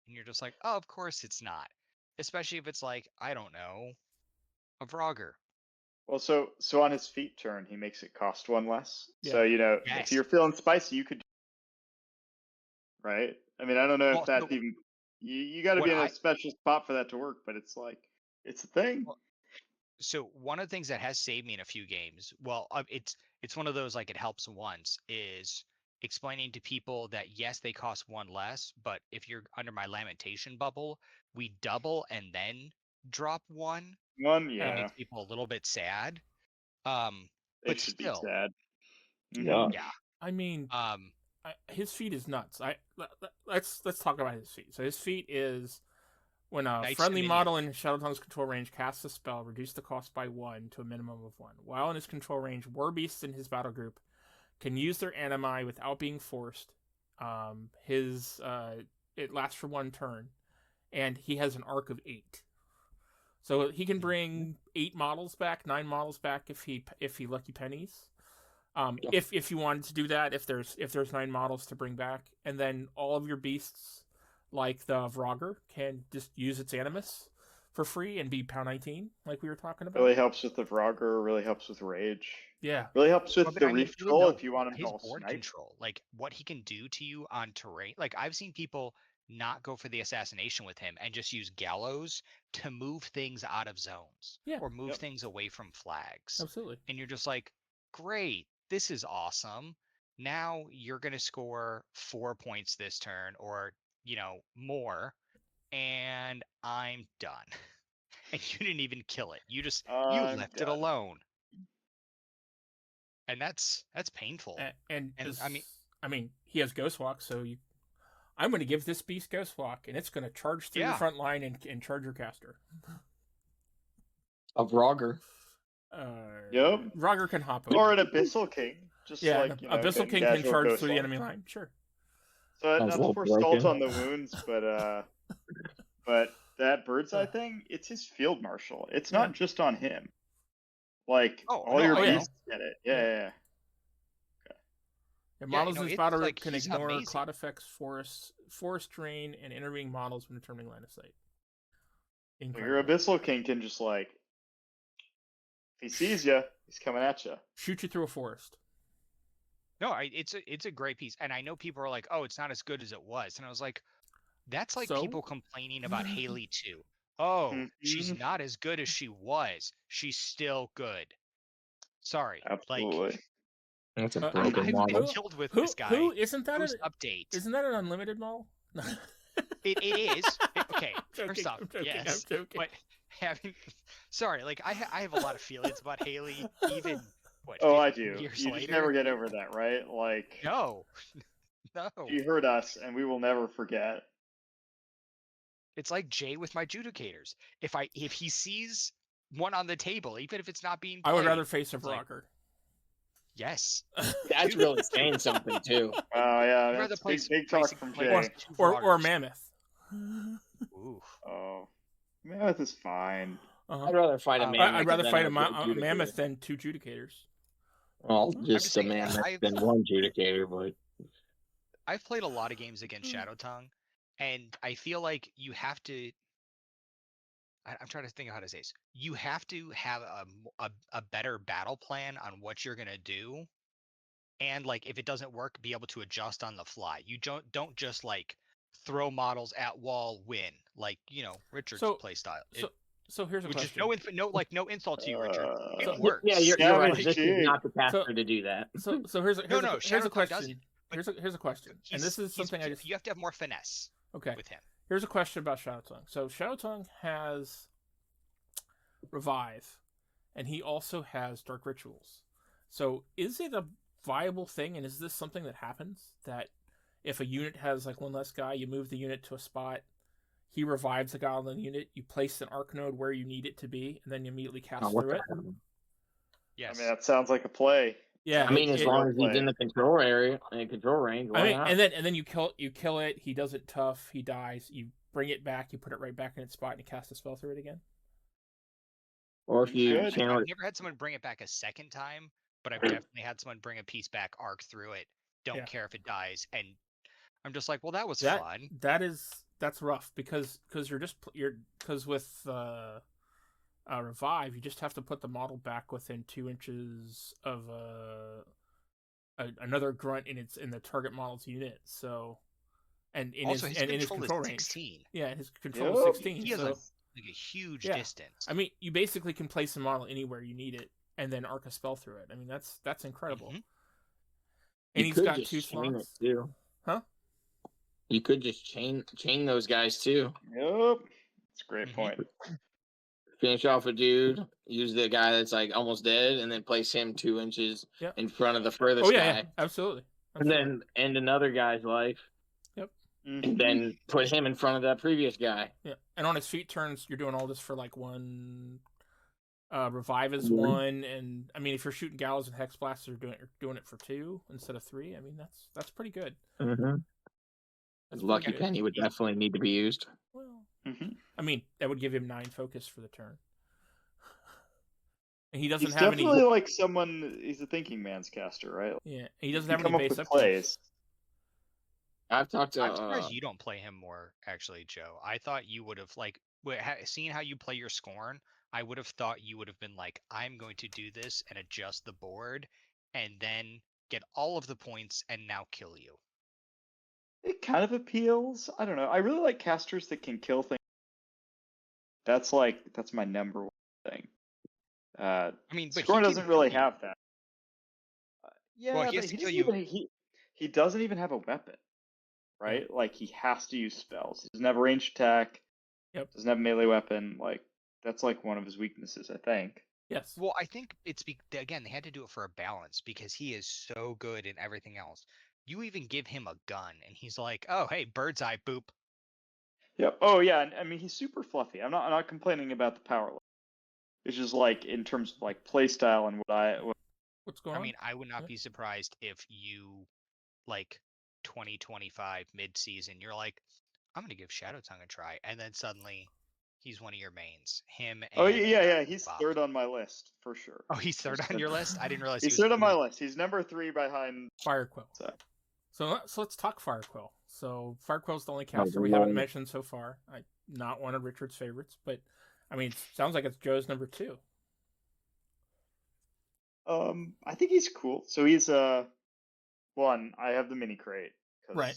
And you're just like, oh, of course it's not. Especially if it's like, I don't know, a Vorogger. Well, so on his feet turn, he makes it cost 1 less. Yeah. So, if you're feeling spicy, you could, right? I mean, I don't know if that's even, you got to be in a special spot for that to work, but it's like, it's a thing. So one of the things that has saved me in a few games, it's one of those, like, it helps once, is explaining to people that yes, they cost 1 less, but if you're under my lamentation bubble, we double and then drop 1. It makes people a little bit sad. But should still be sad. Yeah. I mean, his feat is nuts. Let's talk about his feat. So his feat is when a friendly model in Shadow Tongue's control range casts a spell, reduce the cost by 1 to a minimum of 1. While in his control range, war beasts in his battle group can use their animi without being forced. It lasts for 1 turn, and he has an arc of 8. So he can bring 8 models back, 9 models back if he lucky pennies. If you wanted to do that, if there's 9 models to bring back, and then all of your beasts, like the Vorogger, can just use its animus for free and be pound 19, like we were talking about. Really helps with the Vorogger. Really helps with rage. Yeah. Really helps with the reef control if you want him to his all board snipe. Control, like what he can do to you on terrain. Like I've seen people not go for the assassination with him and just use Gallows to move things out of zones or move things away from flags. Absolutely. And you're just like, great, this is awesome. Now you're going to score 4 points this turn or, more, and I'm done. And you didn't even kill it. You just you left it alone. And that's painful. And I mean, he has Ghost Walk, so I'm going to give this beast Ghost Walk, and it's going to charge through your front line and charge your caster. A Vorogger. Yep. Vorogger can hop over. Or an Abyssal King. Just Abyssal King can charge through the enemy line. Sure. So not to force salt on the wounds, but that bird's eye thing, it's his field marshal. It's not just on him. Like all your beasts get it. Yeah. And models in battle can ignore cloud effects, forest terrain, and intervening models when determining line of sight. Your Abyssal King can just if he sees you, he's coming at you. Shoot you through a forest. No, it's a great piece, and I know people are like, "Oh, it's not as good as it was," and I was like, "That's like people complaining about Haley 2. Oh, she's not as good as she was. She's still good. Sorry, absolutely." That's a broken model. I've been killed with this guy. Who isn't that update? Isn't that an unlimited model? It is. Okay, first off, yes, but sorry, I have a lot of feelings about Haley, even. I do. You just never get over that, right? No. You hurt us, and we will never forget. It's like Jay with my Judicators. If he sees one on the table, even if it's not being played, I would rather face a Vorogger. Yes. That's really saying something too. Oh yeah, that's big talk from Jay. Or Mammoth. Ooh. Oh, Mammoth is fine. I'd rather fight a Mammoth. I'd rather fight a Mammoth than 2 Judicators. Well, just a Mammoth than 1 Judicator, but I've played a lot of games against Shadow Tongue, and I feel like you have to. I'm trying to think of how to say this. You have to have a better battle plan on what you're gonna do, and if it doesn't work, be able to adjust on the fly. You don't just throw models at wall, win Richard's play style. So here's a question. No insult to you, Richard. It works. Yeah, you're right. This is not the caster to do that. So here's a question. Here's a question, and this is something you have to have more finesse. Okay. With him. Here's a question about Shadow Tongue. So Shadow Tongue has Revive, and he also has Dark Rituals. So is it a viable thing, and is this something that happens? That if a unit has one less guy, you move the unit to a spot, he revives the guy on the unit, you place an arc node where you need it to be, and then you immediately cast through it? Yes. I mean, that sounds like a play. Yeah, I mean, as long as he's in the control area, control range. And then you kill it. He does it tough. He dies. You bring it back. You put it right back in its spot, and you cast a spell through it again. Or if you I've never had someone bring it back a second time, but I've definitely had someone bring a piece back, arc through it. Don't care if it dies, and I'm just like, well, that was fun. That's rough because with Revive, you just have to put the model back within 2 inches of another grunt in the target model's unit. So, and in his control range, 16. Yeah, his control is 16. He has a huge distance. I mean, you basically can place a model anywhere you need it, and then arc a spell through it. I mean, that's incredible. Mm-hmm. And he's got 2 slots. Huh? You could just chain those guys too. Yep, that's a great point. Finish off a dude, use the guy that's almost dead, and then place him 2 inches in front of the furthest guy. Yeah, absolutely. And then end another guy's life. Yep. And then put him in front of that previous guy. Yeah. And on his feet turns, you're doing all this for 1. Revive is 1, and I mean, if you're shooting Gallows and Hex Blasters, you're doing it for 2 instead of 3. I mean, that's pretty good. Mm-hmm. Lucky Penny would definitely need to be used. Well, I mean, that would give him 9 focus for the turn. And he doesn't have any. He's definitely someone. He's a thinking man's caster, right? Yeah, he doesn't have any base up plays. I've talked to. I'm surprised you don't play him more, actually, Joe. I thought you would have seeing how you play your Scorn. I would have thought you would have been like, I'm going to do this and adjust the board, and then get all of the points and now kill you. It kind of appeals. I don't know. I really like casters that can kill things. That's my number one thing. I mean, but Scorn doesn't really have that. Yeah, well, he but has to kill you. He doesn't even have a weapon, right? Yeah. Like he has to use spells. He doesn't have a ranged attack. Yep. Doesn't have a melee weapon. Like that's like one of his weaknesses, I think. Yes. Well, I think it's again they had to do it for a balance because he is so good in everything else. You even give him a gun, and he's like, "Oh, hey, bird's eye, boop." Yep. Oh yeah. I mean, he's super fluffy. I'm not complaining about the power level. It's just like in terms of like play style and What's going on? I mean, I would not be surprised if you, like, 2025 mid-season, you're like, I'm gonna give Shadow Tongue a try, and then suddenly he's one of your mains. Him and Oh yeah. He's Bob. third on my list for sure. Oh, he's third on your list? I didn't realize he's third on my list. He's number 3 behind Firequill. So let's talk Firequill. So Firequill's the only caster we haven't mentioned so far. Not one of Richard's favorites, but I mean, sounds like it's Joe's number 2. I think he's cool. So he's one. I have the mini crate. Right.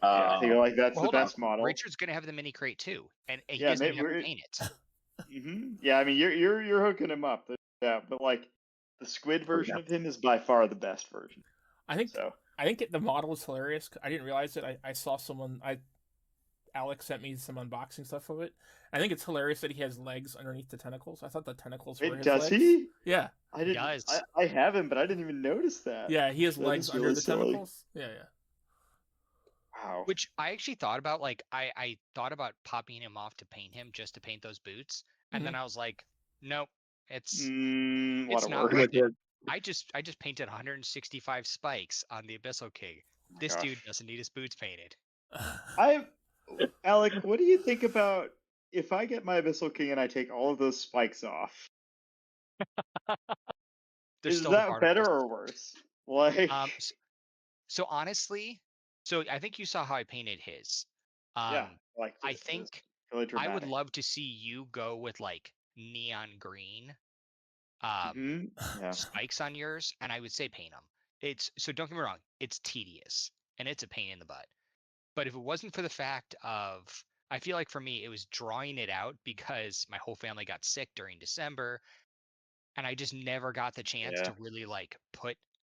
I think like that's the best model. Richard's gonna have the mini crate too, and he doesn't even have to paint it. Yeah, I mean you're hooking him up. Yeah, but like the squid version of him is by far the best version. I think the model is hilarious. I didn't realize it. I saw someone. Alex sent me some unboxing stuff of it. I think it's hilarious that he has legs underneath the tentacles. I thought the tentacles were his legs. Does he? Yeah. I didn't. I have him, but I didn't even notice that. Yeah, he has legs under the tentacles. Yeah. Wow. Which I actually thought about. Like, I thought about popping him off to paint him just to paint those boots, and then I was like, nope, it's not worth it. I just painted 165 spikes on the Abyssal King. This dude doesn't need his boots painted. Alec, what do you think about if I get my Abyssal King and I take all of those spikes off? Is that better or worse? Like, so honestly, I think you saw how I painted his. Yeah, like I think really I would love to see you go with like neon green spikes on yours, and I would say paint them. So don't get me wrong, it's tedious and it's a pain in the butt. But if it wasn't for the fact of, I feel like for me, it was drawing it out because my whole family got sick during December, and I just never got the chance to really like put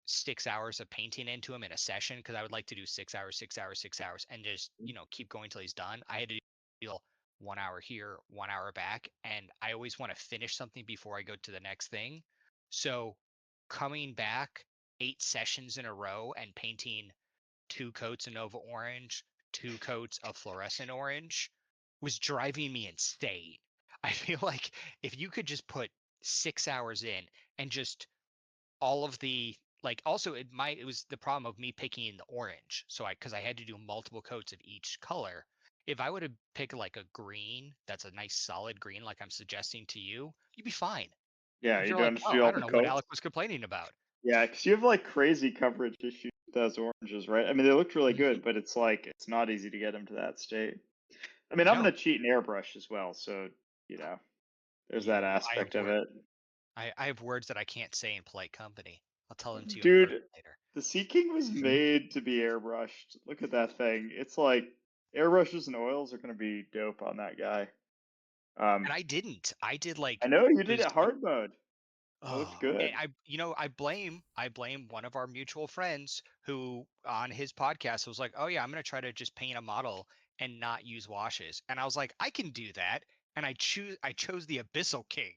6 hours of painting into him in a session, because I would like to do 6 hours, 6 hours, 6 hours, and just, keep going till he's done. I had to deal 1 hour here, 1 hour back, and I always want to finish something before I go to the next thing. So coming back 8 sessions in a row and painting 2 coats of Nova Orange, 2 coats of Fluorescent Orange was driving me insane. I feel like if you could just put 6 hours in and just all of the, like, also it was the problem of me picking the orange. So because I had to do multiple coats of each color. If I would have picked like a green, that's a nice solid green, like I'm suggesting to you, you'd be fine. Yeah, you don't I don't know what Alec was complaining about. Yeah, because you have like crazy coverage issues with those oranges, right? I mean, they looked really good, but it's like it's not easy to get them to that state. I mean, I'm gonna cheat and airbrush as well, so there's that aspect of it. I have words that I can't say in polite company. I'll tell them to you later. The Sea King was made to be airbrushed. Look at that thing. It's like airbrushes and oils are gonna be dope on that guy. And I didn't. I did like. I know you did it hard mode. It looked good. I blame one of our mutual friends who on his podcast was like, "Oh yeah, I'm gonna try to just paint a model and not use washes." And I was like, "I can do that." And I chose the Abyssal King.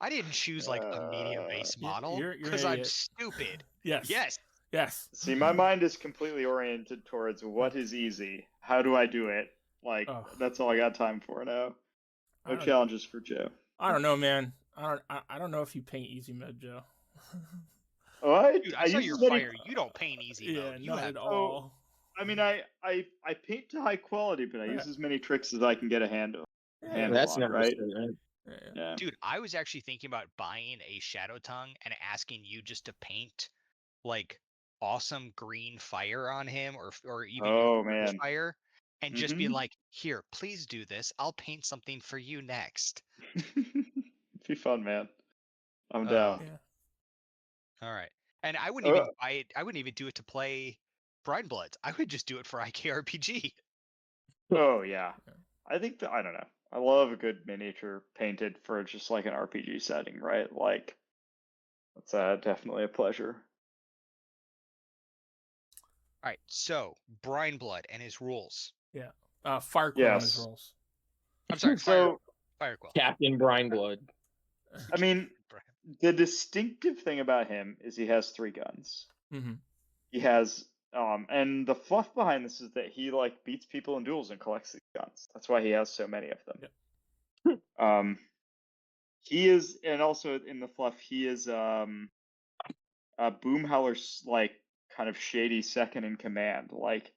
I didn't choose like a medium base model because I'm stupid. Yes. See, my mind is completely oriented towards what is easy. How do I do it? Like that's all I got time for now. No challenges for Joe. I don't know, man. I don't know if you paint easy mode, Joe. Dude, I saw your fire. You don't paint easy mode. Not at all. I mean, I paint to high quality, but I use as many tricks as I can get a handle. That's never right. Yeah. Dude, I was actually thinking about buying a Shadow Tongue and asking you just to paint like awesome green fire on him, or even fire, and just being like, "Here, please do this. I'll paint something for you next." It'd be fun, man. I'm down. All right, and I wouldn't even buy it. I wouldn't even do it to play Brinebloods. I would just do it for IKRPG. Oh yeah, I think I don't know. I love a good miniature painted for just like an RPG setting, right? Like, that's definitely a pleasure. All right, so Brineblood and his rules. Yeah, Firequill and his rules. I'm sorry, Firequill. Captain Brineblood. I mean, the distinctive thing about him is he has 3 guns. Mm-hmm. He has, and the fluff behind this is that he like beats people in duels and collects these guns. That's why he has so many of them. Yep. He is, and also in the fluff, he is Boomhowler's like kind of shady second in command. Like,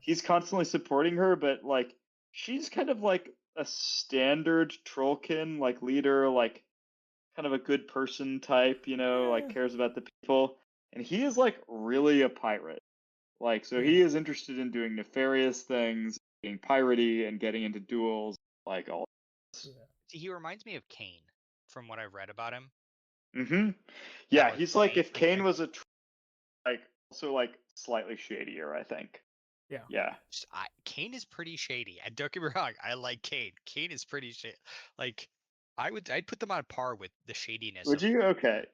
he's constantly supporting her, but like she's kind of like a standard Trollkin like leader, like kind of a good person type, like cares about the people. And he is like really a pirate. Like, so he is interested in doing nefarious things, being piratey and getting into duels, like all this. See, he reminds me of Kane from what I've read about him. Mm-hmm. Yeah, he's like if Kane was a like also like slightly shadier, I think. Yeah. Kane is pretty shady. And don't get me wrong, I like Kane. Kane is pretty shady. Like, I'd put them on par with the shadiness. Would you? Okay.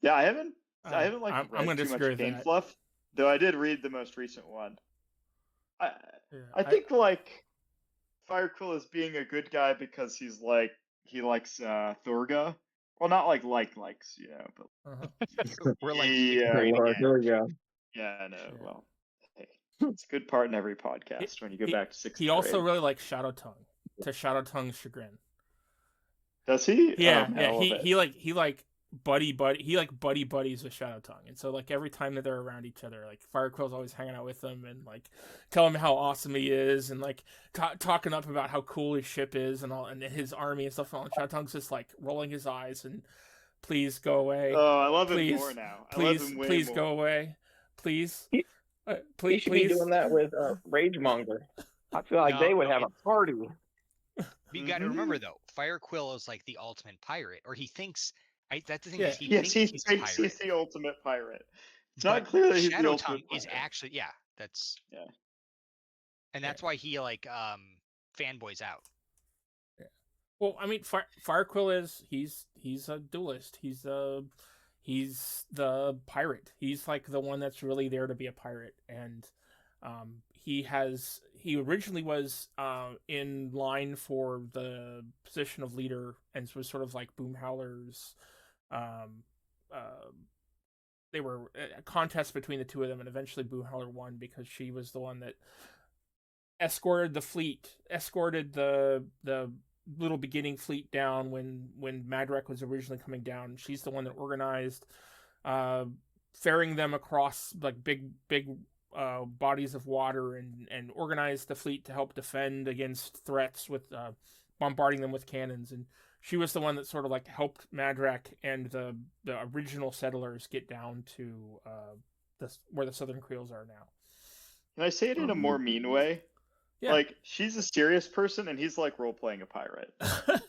Yeah, I haven't like I'm read gonna too much disagree Kane with that. fluff, though I did read the most recent one. I think like Firequill is being a good guy because he likes Thorga. Well, not likes, but we're like, There we go. Yeah, I know. Yeah. Well, hey, it's a good part in every podcast when you go back to 6th grade. He also really likes Shadow Tongue, to Shadow Tongue's chagrin. Does he? Yeah, he like buddies with Shadow Tongue, and so like every time that they're around each other, like Firequill's always hanging out with them and like telling him how awesome he is and like talking up about how cool his ship is and all and his army and stuff. And all. And Shadow Tongue's just like rolling his eyes and please go away. Oh, I love him more now. Please go away. Please. He should be doing that with Ragemonger. I feel like they would have a party. You got to remember though, Firequill is like the ultimate pirate, or he thinks. That's the thing. Yeah. He thinks he's a pirate. He's the ultimate pirate. It's not clear that he's the ultimate pirate. Is actually that's yeah, and that's why he like fanboys out. Yeah. Well, I mean, Firequill is he's a duelist. He's the pirate. He's like the one that's really there to be a pirate, and he originally was in line for the position of leader and was sort of like Boomhowler's. They were a contest between the two of them, and eventually Boomhowler won because she was the one that escorted the little beginning fleet down when Madrek was originally coming down. She's the one that organized ferrying them across like big bodies of water and organized the fleet to help defend against threats with bombarding them with cannons. And she was the one that sort of like helped Madrek and the original settlers get down to where the Southern Kriels are now. Can I say it in a more mean way? Yeah. Like, she's a serious person and he's like role-playing a pirate.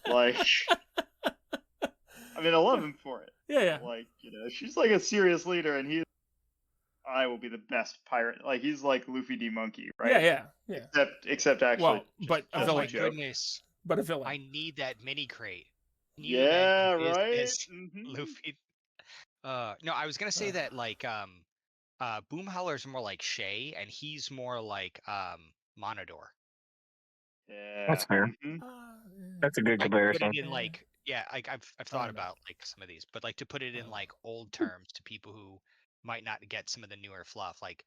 Like, I mean, I love him for it. Yeah. Like, she's like a serious leader and I will be the best pirate. Like, he's like Luffy D. Monkey, right? Yeah. Except actually. But a villain. Oh my goodness. But a villain. I need that mini crate. Yeah, right? Luffy. No, I was gonna say that like Boomhowler's more like Shay and he's more like Monador. Yeah. That's fair. Mm-hmm. That's a good comparison. Put it in like I've thought about like some of these, but like to put it in like old terms to people who might not get some of the newer fluff, like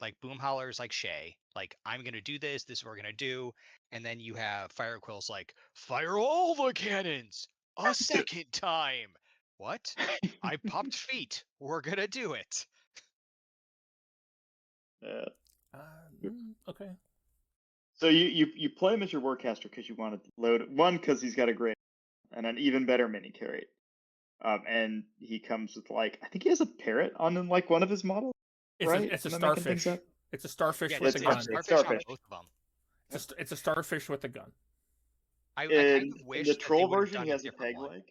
like Boomhowler's like Shay, like I'm gonna do this is what we're gonna do, and then you have Firequill's like fire all the cannons a second time. What? I popped feet. We're gonna do it. Okay. So you play him as your warcaster because you want to load one because he's got a great and an even better mini carry. And he comes with like I think he has a parrot on like one of his models. It's a starfish. It's a starfish with a gun. Starfish. Both of them. It's a starfish with a gun. I kind of wish the troll version he has a peg leg.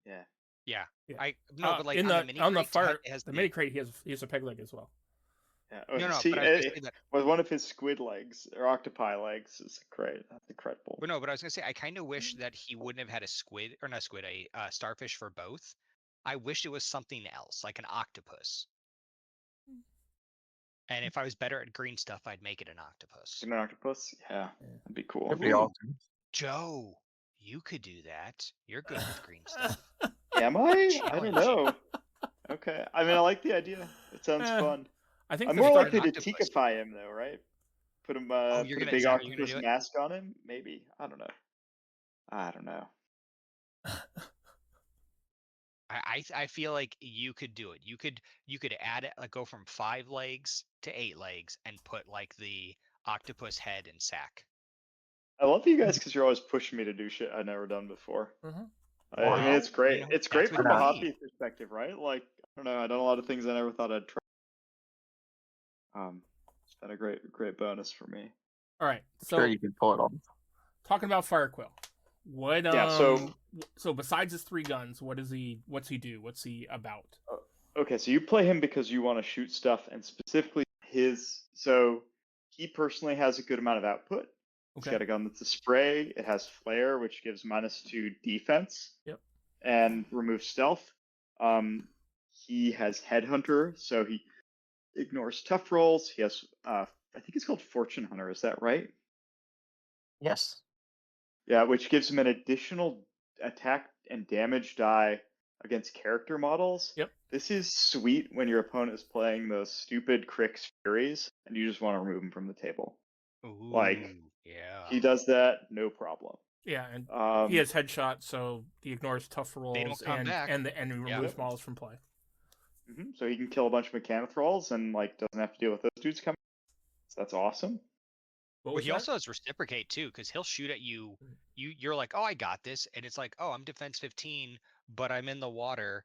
Yeah. Yeah. But like on the mini fire crate, the mini crate he has a peg leg as well. No, See, but I was going to say that. with one of his squid legs or octopi legs is great. That's incredible. But I was going to say I kind of wish that he wouldn't have had a squid or not a squid, a starfish for both. I wish it was something else, like an octopus. And if I was better at green stuff, I'd make it an octopus. An octopus? Yeah, that'd be cool. That'd be awesome. Joe, you could do that. You're good with green stuff. Am I? I don't know. Okay. I mean, I like the idea. It sounds fun. I think I'm more likely to tikify him, though, right? Put him, put a big octopus mask on him? Maybe. I don't know. I feel like you could do it. You could add it, like go from 5 legs to 8 legs and put like the octopus head and sack. I love you guys because you're always pushing me to do shit I've never done before. Mm-hmm. I mean, it's great. It's great from a hobby perspective, right? Like, I don't know. I've done a lot of things I never thought I'd try. It's been a great bonus for me. All right, so sure you can pull it off. Talking about Firequill, what? So besides his 3 guns, what's he do? What's he about? Okay, so you play him because you want to shoot stuff, and specifically so he personally has a good amount of output. Okay. He's got a gun that's a spray. It has flare, which gives -2 defense. Yep. And removes stealth. He has Headhunter, so he ignores tough rolls. He has, I think it's called Fortune Hunter. Is that right? Yes. Yeah, which gives him an additional attack and damage die against character models. Yep. This is sweet when your opponent is playing those stupid Crix Furies, and you just want to remove them from the table. Ooh, yeah. He does that, no problem. Yeah, and he has headshot, so he ignores tough rolls and removes models from play. Mm-hmm. So he can kill a bunch of Mechanothralls and doesn't have to deal with those dudes coming. So that's awesome. Well, he also has Reciprocate too, because he'll shoot at you. You're like, oh, I got this, and it's like, oh, I'm defense 15, but I'm in the water.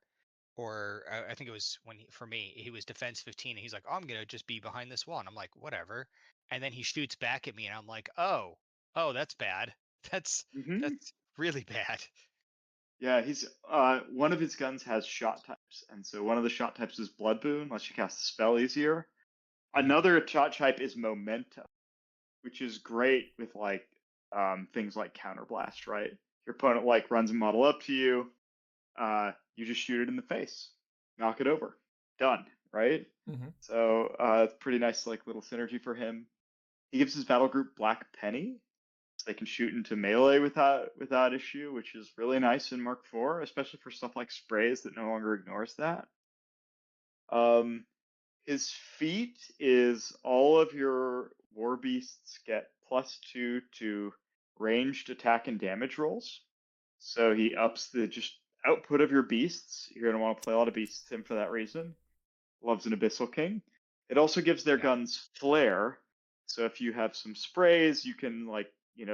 Or I think it was for me, he was defense 15, and he's like, oh, I'm gonna just be behind this wall. And I'm like, whatever. And then he shoots back at me, and I'm like, oh, that's bad. That's really bad. Yeah, he's one of his guns has shot types, and so one of the shot types is Blood Boon, lets you cast a spell easier. Another shot type is Momentum, which is great with things like Counterblast, right? Your opponent runs a model up to you, you just shoot it in the face, knock it over, done, right? Mm-hmm. So it's pretty nice little synergy for him. He gives his battle group Black Penny, so they can shoot into melee without issue, which is really nice in Mark IV, especially for stuff like sprays that no longer ignores that. His feat is all of your war beasts get +2 to ranged attack and damage rolls. So he ups the output of your beasts. You're going to want to play a lot of beasts him for that reason. Loves an Abyssal King. It also gives their guns flare. So if you have some sprays, you can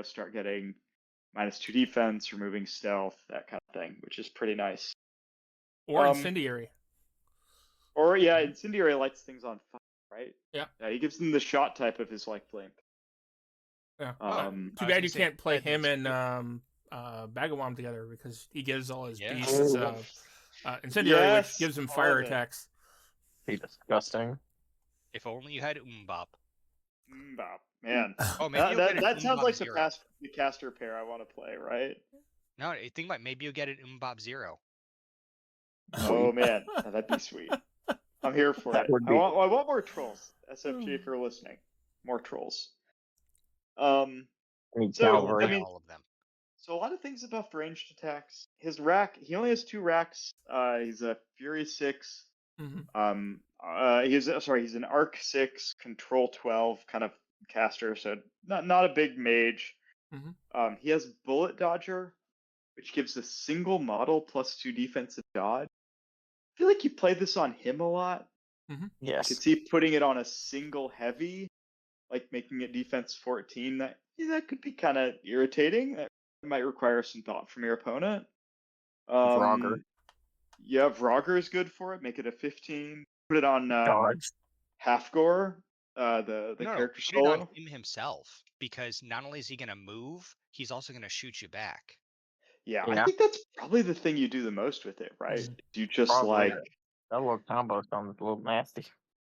start getting -2 defense, removing stealth, that kind of thing, which is pretty nice. Or Incendiary. Or Incendiary lights things on fire, right? Yeah. He gives them the shot type of his flame. Yeah. Too bad you can't play him and Bagawam together because he gives all his beasts Incendiary, which gives him fire attacks. Be disgusting. If only you had Umbop. Umbop, man. Oh, maybe that sounds like the caster pair I want to play, right? No, think about maybe you'll get an Umbop 0. Oh man, that'd be sweet. I'm here for it. I want more trolls. SFG, if you're listening, more trolls. All of them. So a lot of things about ranged attacks. His rack, he only has 2 racks. He's a Fury 6. Mm-hmm. He's an Arc 6, Control 12 kind of caster, so not a big mage. Mm-hmm. He has Bullet Dodger, which gives a single model +2 defensive dodge. I feel like you play this on him a lot. Mm-hmm. Yes. I could see putting it on a single heavy, making it defense 14. That could be kind of irritating. That might require some thought from your opponent. Vorogger. Yeah, Vorogger is good for it. Make it a 15. Put it on Halfgore, the character solo. Put it on him himself, because not only is he going to move, he's also going to shoot you back. Yeah, I think that's probably the thing you do the most with it, right? You just that little combo sounds a little nasty.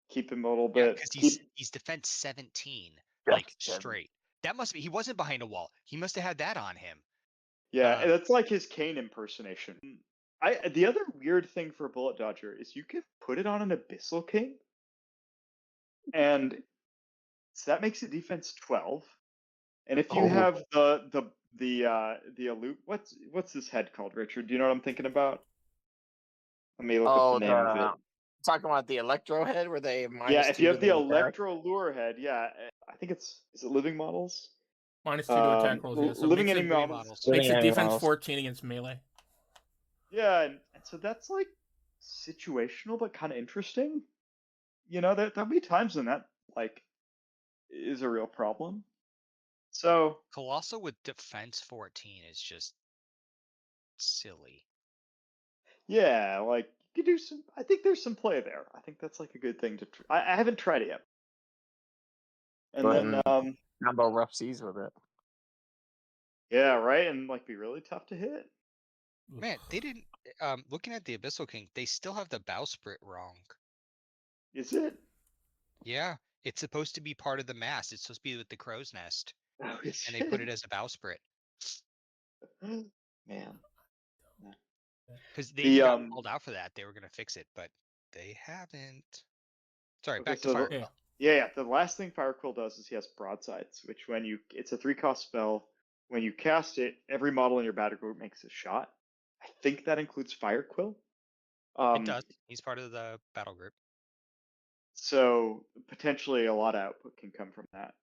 keep him a little bit. Because he's defense 17, like straight. That must be. He wasn't behind a wall. He must have had that on him. Yeah, and that's like his Kane impersonation. The other weird thing for Bullet Dodger is you can put it on an Abyssal King, and so that makes it defense 12. And if you have the elude, what's this head called, Richard? Do you know what I'm thinking about? Let me look up the name of it. Talking about the Electro head, where they if you have the Electro Lure head, I think is it Living Models? -2 to attack rolls. Yeah. So living enemy models. Makes it defense 14 against melee. Yeah, and so that's like situational, but kind of interesting. There'll be times when that like is a real problem. So Colossal with defense 14 is just silly. Yeah, like you could do some. I think there's some play there. I think that's like a good thing to. I haven't tried it yet. And then combo rough seas with it. Yeah, right, and like be really tough to hit. Man, they didn't. Looking at the Abyssal King, they still have the bowsprit wrong. Is it? Yeah, it's supposed to be part of the mast. It's supposed to be with the crow's nest, Oh, and they put it as a bowsprit. Man. Because they got called out for that. They were going to fix it, but they haven't. Sorry, back to Firequill. Yeah. The last thing Firequill does is he has broadsides, which it's a 3-cost spell. When you cast it, every model in your battle group makes a shot. I think that includes Firequill. It does. He's part of the battle group. So potentially a lot of output can come from that.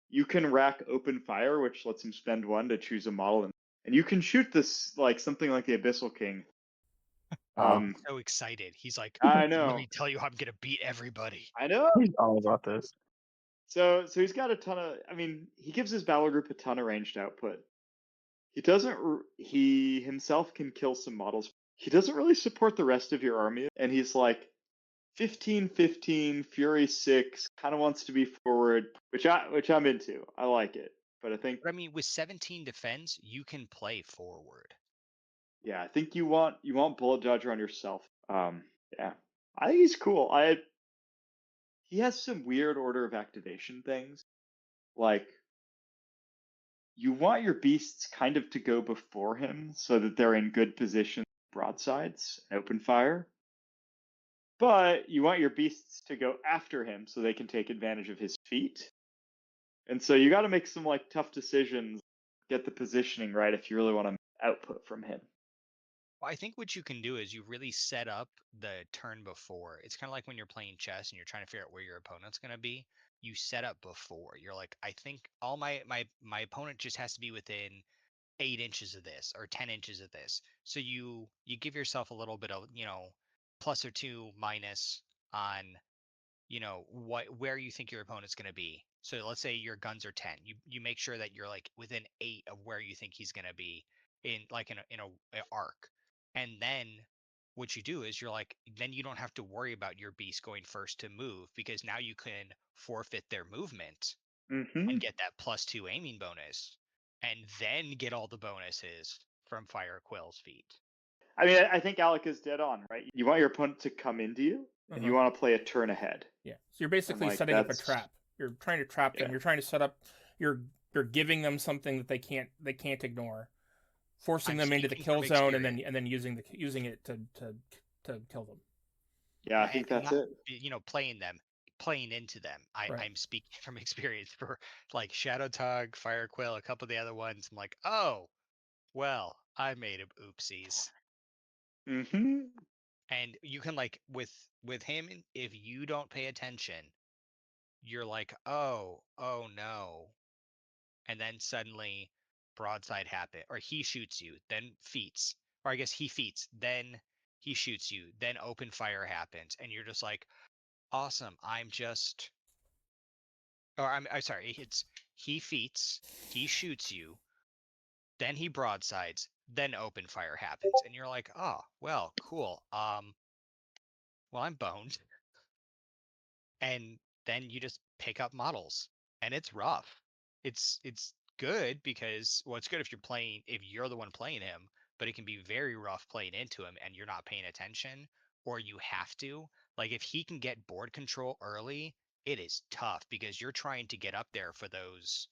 You can rack Open Fire, which lets him spend 1 to choose a model, and you can shoot this like something like the Abyssal King. So excited. He's like, I know. Let me tell you how I'm gonna beat everybody. I know. He's all about this. So he's got a ton of. I mean, he gives his battle group a ton of ranged output. He doesn't. He himself can kill some models. He doesn't really support the rest of your army, and he's like 15-15, Fury 6, kind of wants to be forward, which I'm into. I like it, but I think. But I mean, with 17 defense, you can play forward. Yeah, I think you want Bullet Dodger on yourself. Yeah, I think he's cool. He has some weird order of activation things, like you want your beasts kind of to go before him so that they're in good position, broadsides, and open fire. But you want your beasts to go after him so they can take advantage of his feet. And so you got to make some like tough decisions, get the positioning right if you really want to output from him. Well, I think what you can do is you really set up the turn before. It's kind of like when you're playing chess and you're trying to figure out where your opponent's going to be. You set up before. You're like, I think all my opponent just has to be within 8 inches of this or 10 inches of this. So you give yourself a little bit of, plus or 2 minus on, where you think your opponent's going to be. So let's say your guns are 10. You make sure that you're like within 8 of where you think he's going to be in a arc. And then what you do is you're like, then you don't have to worry about your beast going first to move because now you can forfeit their movement and get that +2 aiming bonus and then get all the bonuses from Firequill's feet. I mean, I think Alec is dead on, right? You want your opponent to come into you and you want to play a turn ahead. Yeah. So you're basically setting up a trap. You're trying to trap them. You're trying to set up, you're giving them something that they can't ignore. Forcing them into the kill zone and then using it to kill them. Yeah, I think that's it. Playing into them. I'm speaking from experience for like Shadow Tug, Firequill, a couple of the other ones. I'm like, oh, well, I made oopsies. And you can like with him, if you don't pay attention, you're like, oh no, and then suddenly broadside happen, or he shoots you, then feats, or I guess he feats, then he shoots you, then open fire happens, and you're just like, awesome. I'm sorry. It's he feats, he shoots you, then he broadsides, then open fire happens, and you're like, oh well, cool. Well, I'm boned, and then you just pick up models, and it's rough. It's good because it's good if you're the one playing him, but it can be very rough playing into him and you're not paying attention, or you have to. Like, if he can get board control early, it is tough because you're trying to get up there for those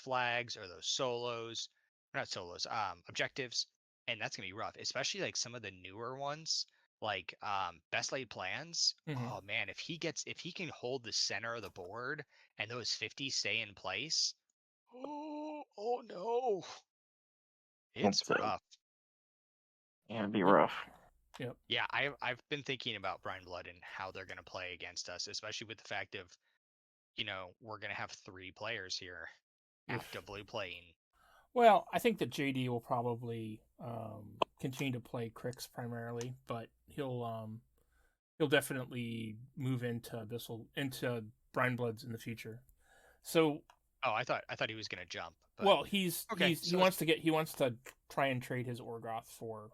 flags or those objectives, and that's gonna be rough, especially like some of the newer ones, like best laid plans. Oh man, if he can hold the center of the board and those 50 stay in place, oh no, it's rough. Yeah, it'd be rough. Yep. Yeah, I've been thinking about Brineblood and how they're gonna play against us, especially with the fact of, we're gonna have 3 players here actively playing. Well, I think that JD will probably continue to play Crix primarily, but he'll definitely move into Brinebloods in the future. So. Oh, I thought he was gonna jump. But... Well, he wants to try and trade his Orgoth for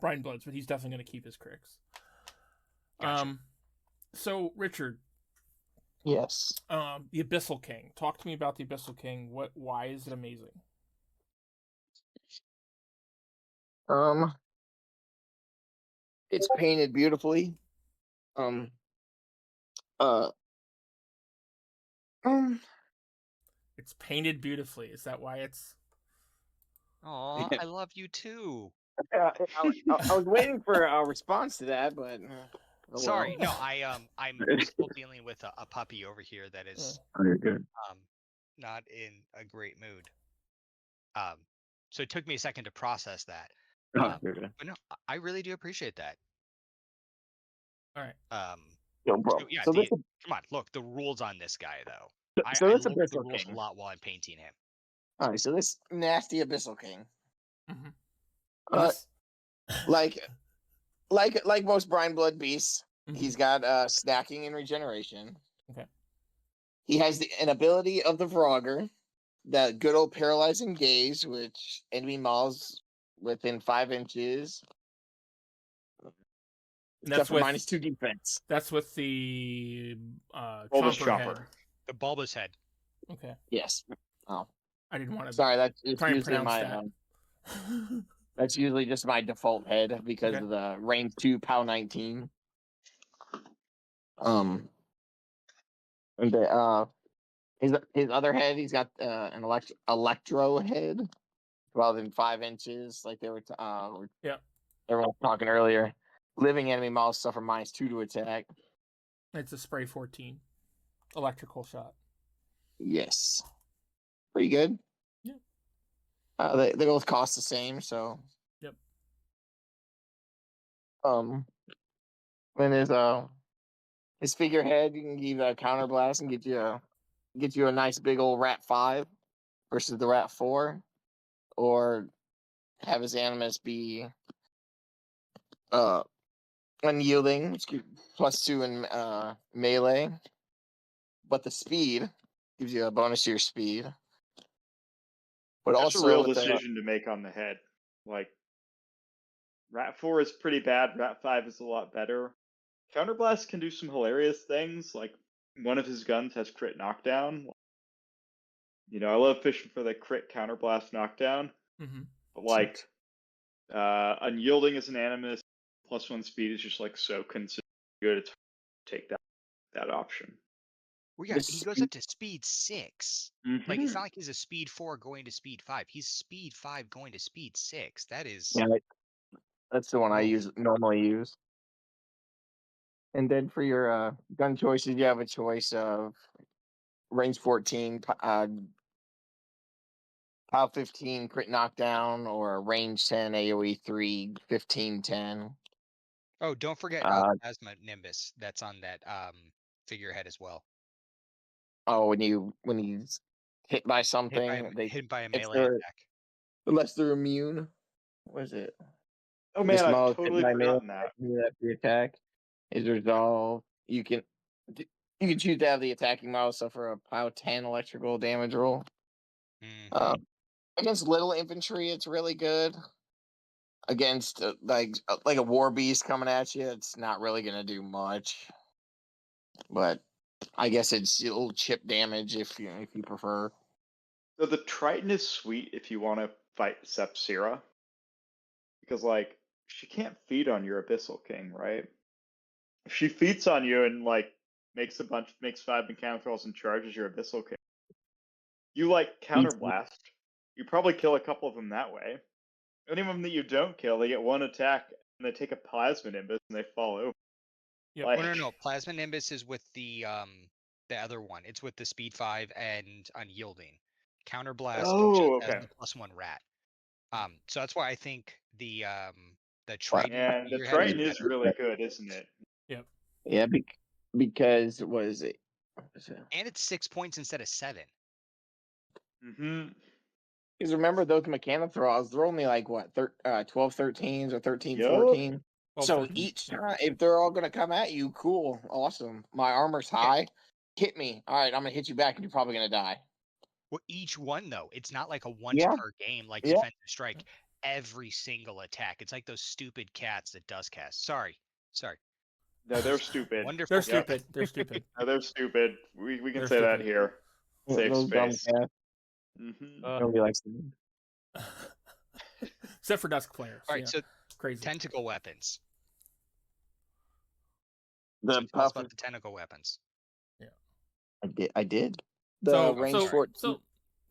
Brinebloods, but he's definitely going to keep his Crix. Gotcha. So Richard. Yes. The Abyssal King. Talk to me about the Abyssal King. Why is it amazing? It's painted beautifully. It's painted beautifully. Is that why it's? Aw, I love you too. I was waiting for a response to that, but sorry, no, I'm still dealing with a puppy over here that is not in a great mood. So it took me a second to process that. But no, I really do appreciate that. All right. Yo, bro. So, yeah, so come on, look, the rules on this guy though. I look at the rules a lot while I'm painting him. All right, so this nasty Abyssal King. Yes. Like most Brineblood beasts, he's got snacking and regeneration. Okay. He has an ability of the Vorogger, that good old paralyzing gaze, which enemy mauls within 5 inches. That's with -2 defense. That's with the Chomper. The bulbous head. Okay. Yes. Oh, I didn't want to. Sorry, that's try and pronounce my. that. That's usually just my default head because of the range 2 POW 19. And his other head, he's got an electro head, 12 and 5 inches, like they were. Everyone was talking earlier. Living enemy mauls suffer -2 to attack. It's a spray 14, electrical shot. Yes, pretty good. Yeah. They both cost the same, so. Yep. Then his figurehead, you can give a counterblast and get you a nice big old Rat 5 versus the Rat 4, or have his Animus be unyielding, which gives +2 in melee, but the speed gives you a bonus to your speed. But that's also a real decision to make on the head. Like, Rat 4 is pretty bad. Rat 5 is a lot better. Counterblast can do some hilarious things. Like, one of his guns has crit knockdown. I love fishing for the crit counterblast knockdown. But like, unyielding as an Animus, +1 speed is just like so consistent. Good to take that option. Well, yeah, he goes up to speed 6. Like, it's not like he's a speed 4 going to speed 5. He's speed 5 going to speed 6. That is. Yeah, that's the one I normally use. And then for your gun choices, you have a choice of range 14, POW 15 crit knockdown, or range 10 AoE 3 15-10. Oh, don't forget Plasma Nimbus. That's on that figurehead as well. Oh, when he's hit by something, hit by a melee attack. Unless they're immune. What is it? Oh man, I've totally forgotten that. The attack is resolved. You can choose to have the attacking model suffer a POW 10 electrical damage roll. Against little infantry, it's really good. Against like a war beast coming at you, it's not really gonna do much. But I guess it's a little chip damage if you prefer. So the Triton is sweet if you want to fight Sepsira, because like she can't feed on your Abyssal King, right? If she feeds on you and like makes 5 mechanical rolls and charges your Abyssal King, you like counterblast. You probably kill a couple of them that way. Any of them that you don't kill, they get one attack and they take a Plasma Nimbus and they fall over. Yep. Like, No. Plasma Nimbus is with the other one. It's with the Speed 5 and Unyielding. Counterblast okay. has the +1 rat. So that's why I think the Triton. And the Triton is really good, isn't it? Yep. Yeah, because what is it? And it's 6 points instead of 7. Mm-hmm. Because remember those mechanic throws, they're only like what, 12 13s or 13 Yep. 14. So 13. each time, if they're all gonna come at you, cool, awesome. My armor's high, hit me. All right, I'm gonna hit you back, and you're probably gonna die. Well, each one though, it's not like a once per game like Yeah. defensive strike. Every single attack, it's like those stupid cats that does cast. Sorry. No, they're stupid. Wonderful. They're stupid. They're stupid. No, they're stupid. We can They're say that stupid. here. Safe Those dumb space. cats. Mm-hmm. Nobody likes them. Except for Dusk players. All right, yeah. so Crazy. tentacle weapons. The So tell us about the tentacle weapons. I did. The So range 14,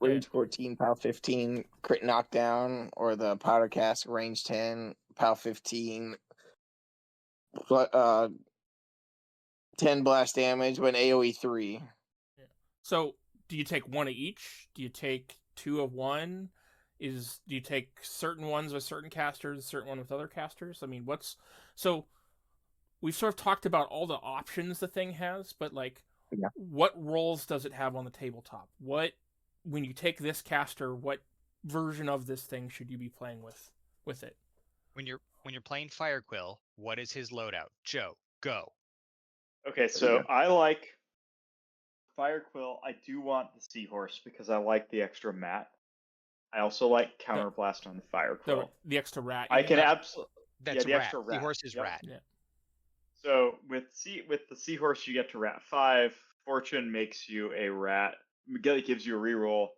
range 14, POW 15, crit knockdown, or the powder cast range 10, POW 15, 10 blast damage when AoE 3. So do you take one of each? Do you take 2 of one? Do you take certain ones with certain casters, certain one with other casters? I mean, we've sort of talked about all the options the thing has, but like, what roles does it have on the tabletop? When you take this caster, what version of this thing should you be playing with it? When you're playing Firequill, what is his loadout? Joe, go. Okay, so I like Firequill. I do want the Seahorse because I like the extra mat. I also like Counterblast on the Firequill. The extra rat. I can absolutely. That's the rat. extra rat. Seahorse is rat. Yeah. So with the Seahorse, you get to rat 5. Fortune makes you a rat. It gives you a reroll.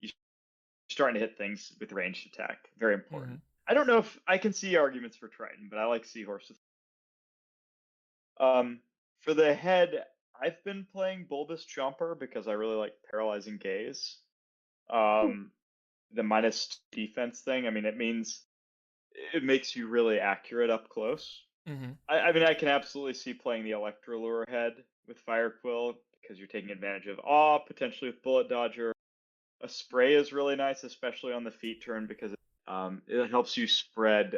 You're starting to hit things with ranged attack. Very important. Mm-hmm. I don't know if I can see arguments for Triton, but I like Seahorse. For the head, I've been playing Bulbous Chomper because I really like Paralyzing Gaze. The minus defense thing, I mean, it makes you really accurate up close. Mm-hmm. I mean, I can absolutely see playing the Electrolure head with Firequill because you're taking advantage of Awe, potentially with Bullet Dodger. A spray is really nice, especially on the feet turn because it helps you spread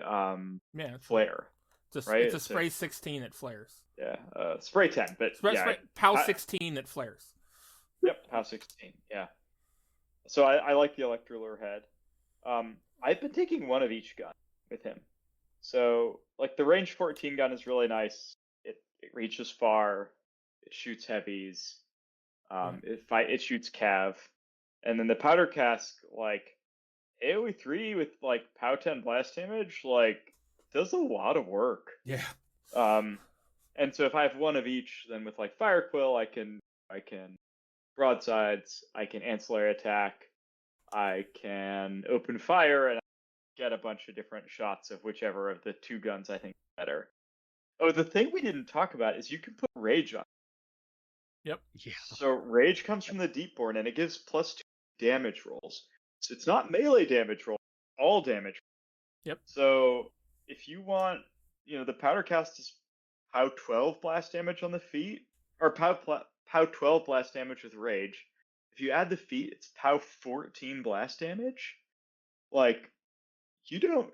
flare. It's a spray 16 that flares. Yeah, spray 10, but POW 16 that flares. Yep, POW 16. Yeah. So I like the Electrolure head. I've been taking one of each gun with him. So like the range 14 gun is really nice. It reaches far. It shoots heavies. It shoots cav, and then the powder cask, like AoE 3 with like POW 10 blast damage, like does a lot of work. Yeah. And so if I have one of each, then with like Firequill, I can broadsides, I can ancillary attack, I can open fire, and get a bunch of different shots of whichever of the 2 guns I think is better. Oh, the thing we didn't talk about is you can put Rage on. Yep. Yeah. So Rage comes from the Deepborn, and it gives +2 damage rolls. So it's not melee damage roll, all damage. Yep. So if you want, the powder cast is POW 12 blast damage on the feet, or POW 12 blast damage with Rage. If you add the feet, it's POW 14 blast damage. Like, you don't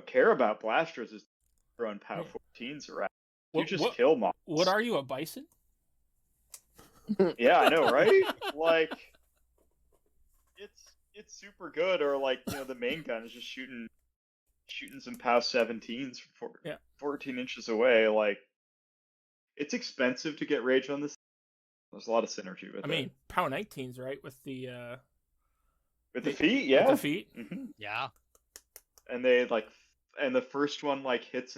care about blasters as throwing POW 14s around. You just kill mobs. What are you, a bison? Yeah, I know, right? Like, it's super good. Or like, the main gun is just shooting some POW 17s from 14 inches away. Like, it's expensive to get Rage on this. There's a lot of synergy with it. I mean, POW 19s, right? With the feet, yeah. With the feet, mm-hmm. Yeah. And they and the first one hits.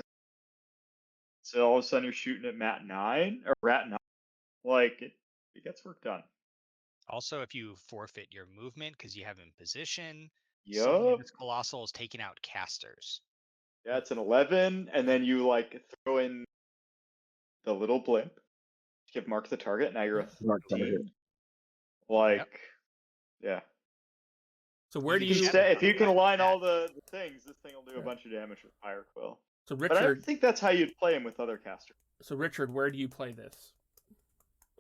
So all of a sudden you're shooting at rat 9. Like it gets work done. Also, if you forfeit your movement because you have in position, Yup. this Colossal is taking out casters. Yeah, it's an 11, and then you like throw in the little blimp, give mark the target. Now you're a 13. Like, yeah. So where do you if you can align all the things, this thing will do a bunch of damage with Fire Quill. So Richard, but I don't think that's how you'd play him with other casters. So Richard, where do you play this?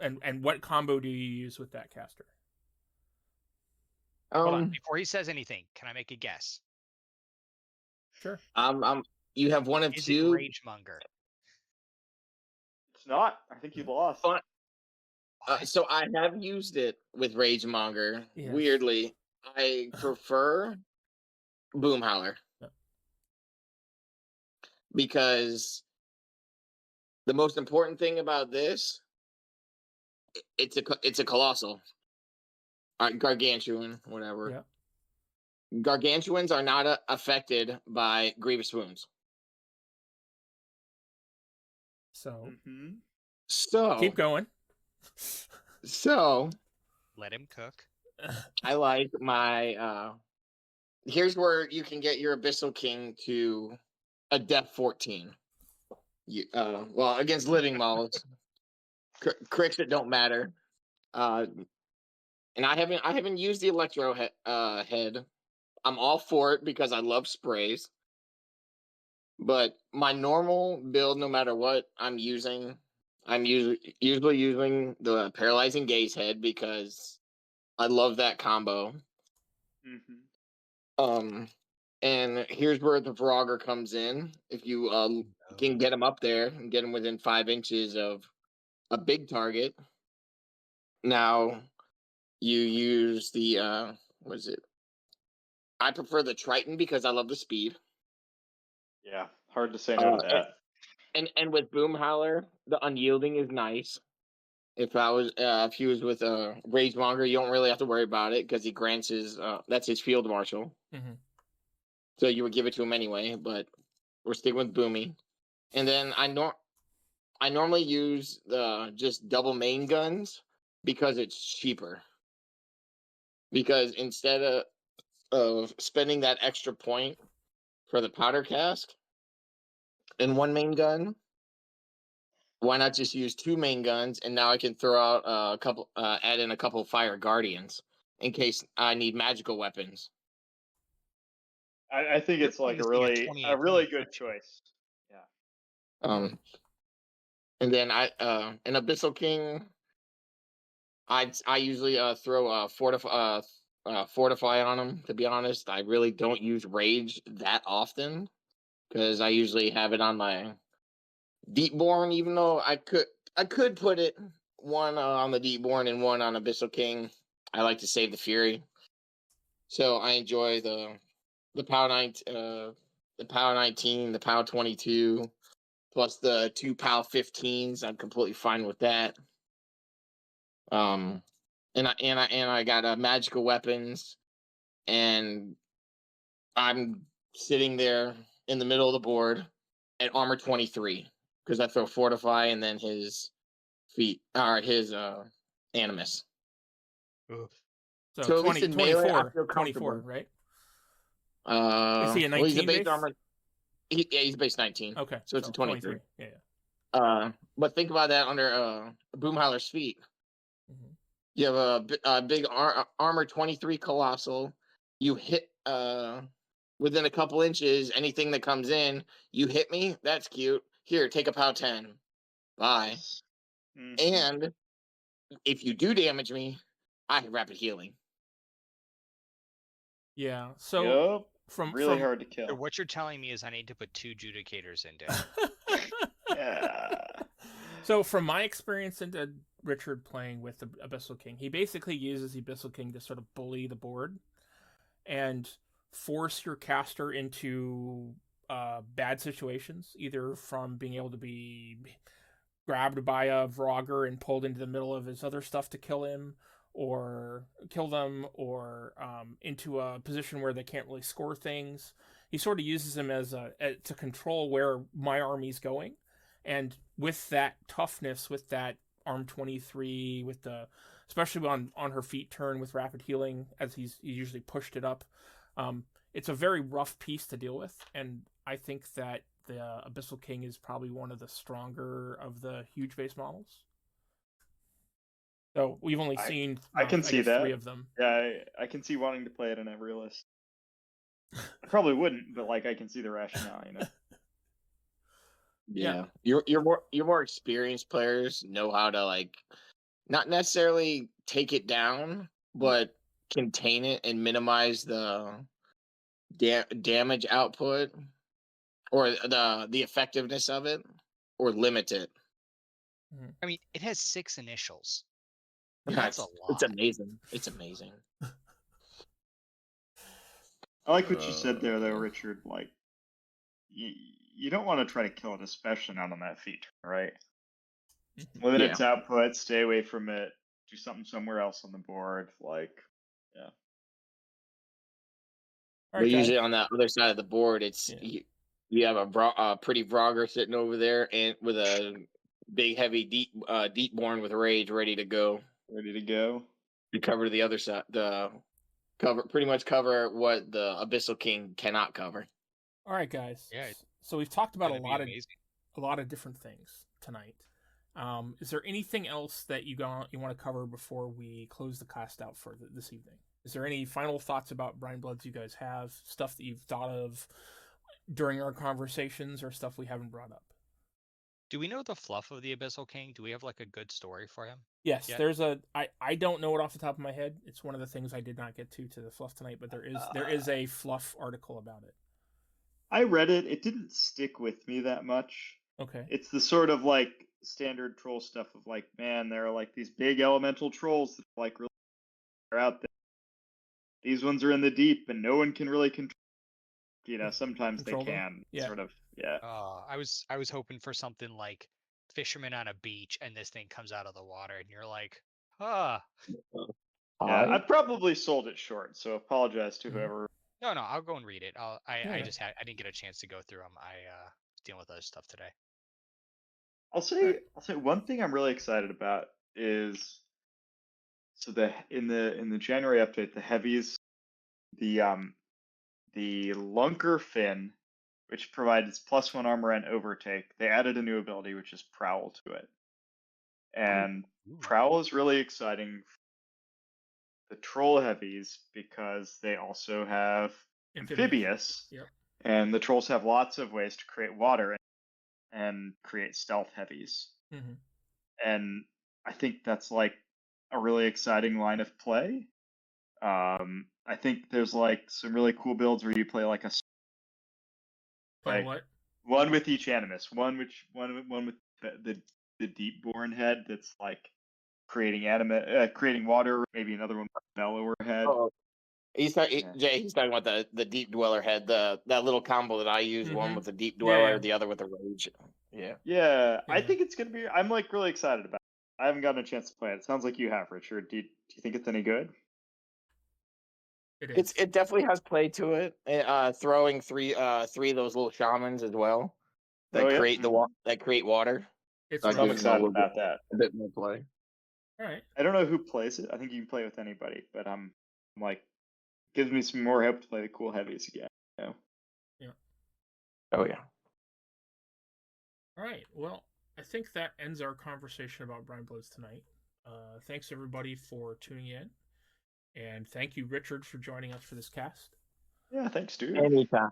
And what combo do you use with that caster? Hold on, before he says anything, can I make a guess? Sure. You have one of Is two. It Ragemonger? It's not. I think you lost. So I have used it with Ragemonger. Yes. Weirdly, I prefer Boomhowler. Yeah. Because the most important thing about this, it's a colossal, gargantuan, whatever. Yeah. Gargantuans are not affected by grievous wounds. So keep going. So let him cook. I like my. Here's where you can get your Abyssal King to a def 14. Well, against living models, crits that don't matter. And I haven't used the Electro head. I'm all for it because I love sprays. But my normal build, no matter what I'm usually using the Paralyzing Gaze head because I love that combo. And here's where the Vorogger comes in. If you can get him up there and get him within 5 inches of a big target, now you use the what is it? I prefer the Triton because I love the speed. Yeah, hard to say no to that. And with Boomhowler, the unyielding is nice. If he was with a Ragemonger, you don't really have to worry about it because he grants his that's his field marshal. Mm-hmm. So you would give it to him anyway, but we're sticking with Boomy. And then I normally use the just double main guns because it's cheaper. Because instead of spending that extra point for the powder cask and one main gun, why not just use 2 main guns? And now I can throw out add in a couple of Fire Guardians in case I need magical weapons. I think it's like a really good choice. Yeah. And then an Abyssal King, I usually throw Fortify on him. To be honest, I really don't use Rage that often because I usually have it on my Deepborn. Even though I could put it one on the Deepborn and one on Abyssal King, I like to save the Fury. So I enjoy the POW 19, the POW 22, plus the 2 POW 15s. I'm completely fine with that. And I got magical weapons, and I'm sitting there in the middle of the board at armor 23 because I throw Fortify and then his feet or his Animus. So 20, 24, right? Is he a 19 he's a base base? armor. He's a base 19. Okay, so it's a 23. Yeah. But think about that under Boomhowler's feet. Mm-hmm. You have a big armor 23 colossal. You hit within a couple inches. Anything that comes in, you hit me. That's cute. Here, take a POW 10. Bye. Mm-hmm. And if you do damage me, I have rapid healing. Yeah. So from hard to kill. So what you're telling me is I need to put 2 Judicators in there. Yeah. So from my experience into Richard playing with the Abyssal King, he basically uses the Abyssal King to sort of bully the board and force your caster into bad situations, either from being able to be grabbed by a Vorogger and pulled into the middle of his other stuff to kill him, or kill them, or into a position where they can't really score things. He sort of uses them as to control where my army's going, and with that toughness, with that arm 23, with the especially on her feet turn with rapid healing, as he's usually pushed it up, it's a very rough piece to deal with, and I think that the Abyssal King is probably one of the stronger of the huge base models. So we've only seen I can see that 3 of them. Yeah, I can see wanting to play it in every list. I probably wouldn't, but like I can see the rationale, you know. Yeah. Your more experienced players know how to like not necessarily take it down, but contain it and minimize the damage output or the effectiveness of it, or limit it. I mean, it has 6 initials. That's a lot. It's amazing. It's amazing. I like what you said there, though, Richard. Like, you don't want to try to kill it, especially not on that feature, right? Limit its output, stay away from it, do something somewhere else on the board. Like, yeah. But usually on that other side of the board, it's you have a pretty Vorogger sitting over there, and with a big, heavy, Deepborn with Rage ready to go. To cover the other side, pretty much cover what the Abyssal King cannot cover. All right, guys. Yeah. So we've talked about a lot of different things tonight. Is there anything else that you want to cover before we close the cast out for this evening? Is there any final thoughts about Brinebloods you guys have? Stuff that you've thought of during our conversations, or stuff we haven't brought up? Do we know the fluff of the Abyssal King? Do we have like a good story for him? Yes, there's I don't know it off the top of my head. It's one of the things I did not get to the fluff tonight, but there is a fluff article about it. I read it. It didn't stick with me that much. Okay. It's the sort of like standard troll stuff of like, man, there are like these big elemental trolls that like really are out there. These ones are in the deep, and no one can really control. You know, sometimes they can. Sort of. Yeah. I was hoping for something like fisherman on a beach, and this thing comes out of the water, and you're like, Yeah, I probably sold it short, so apologize to whoever. No, I'll go and read it. I didn't get a chance to go through them. I was dealing with other stuff today. I'll say one thing I'm really excited about is in the January update, the heavies, the Lunker Fin, which provides +1 armor and overtake. They added a new ability, which is Prowl, to it. And Prowl is really exciting for the troll heavies because they also have amphibious. Yep. And the trolls have lots of ways to create water and create stealth heavies. Mm-hmm. And I think that's like a really exciting line of play. I think there's like some really cool builds where you play like a what? One with each animus, one with the Deepborn head that's like creating water, maybe another one with a bellower head. Oh, he's talking about the Deep Dweller head, that little combo that I use, one with the Deep Dweller, the other with the Rage. Yeah. I think it's gonna be. I'm like really excited about it. I haven't gotten a chance to play it. It sounds like you have, Richard. Do you think it's any good? It definitely has play to it. Throwing three of those little shamans as well that create water. I'm excited about that. A bit more play. All right. I don't know who plays it. I think you can play with anybody, but I'm like, gives me some more hope to play the cool heavies again. You know? Yeah. Oh yeah. All right. Well, I think that ends our conversation about Brinebloods tonight. Thanks everybody for tuning in. And thank you, Richard, for joining us for this cast. Yeah, thanks, dude. Anytime.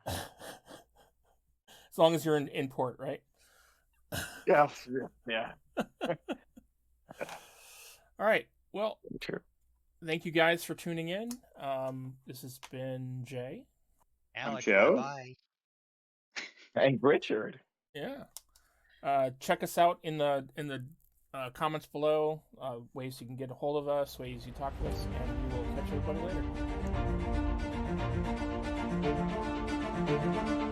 As long as you're in port, right? Yeah. All right. Well, thank you guys for tuning in. This has been Jay. Alex, I'm Joe. Bye. And Richard. Yeah. Check us out in the comments below, ways you can get a hold of us, ways you talk to us, and we will catch everybody later.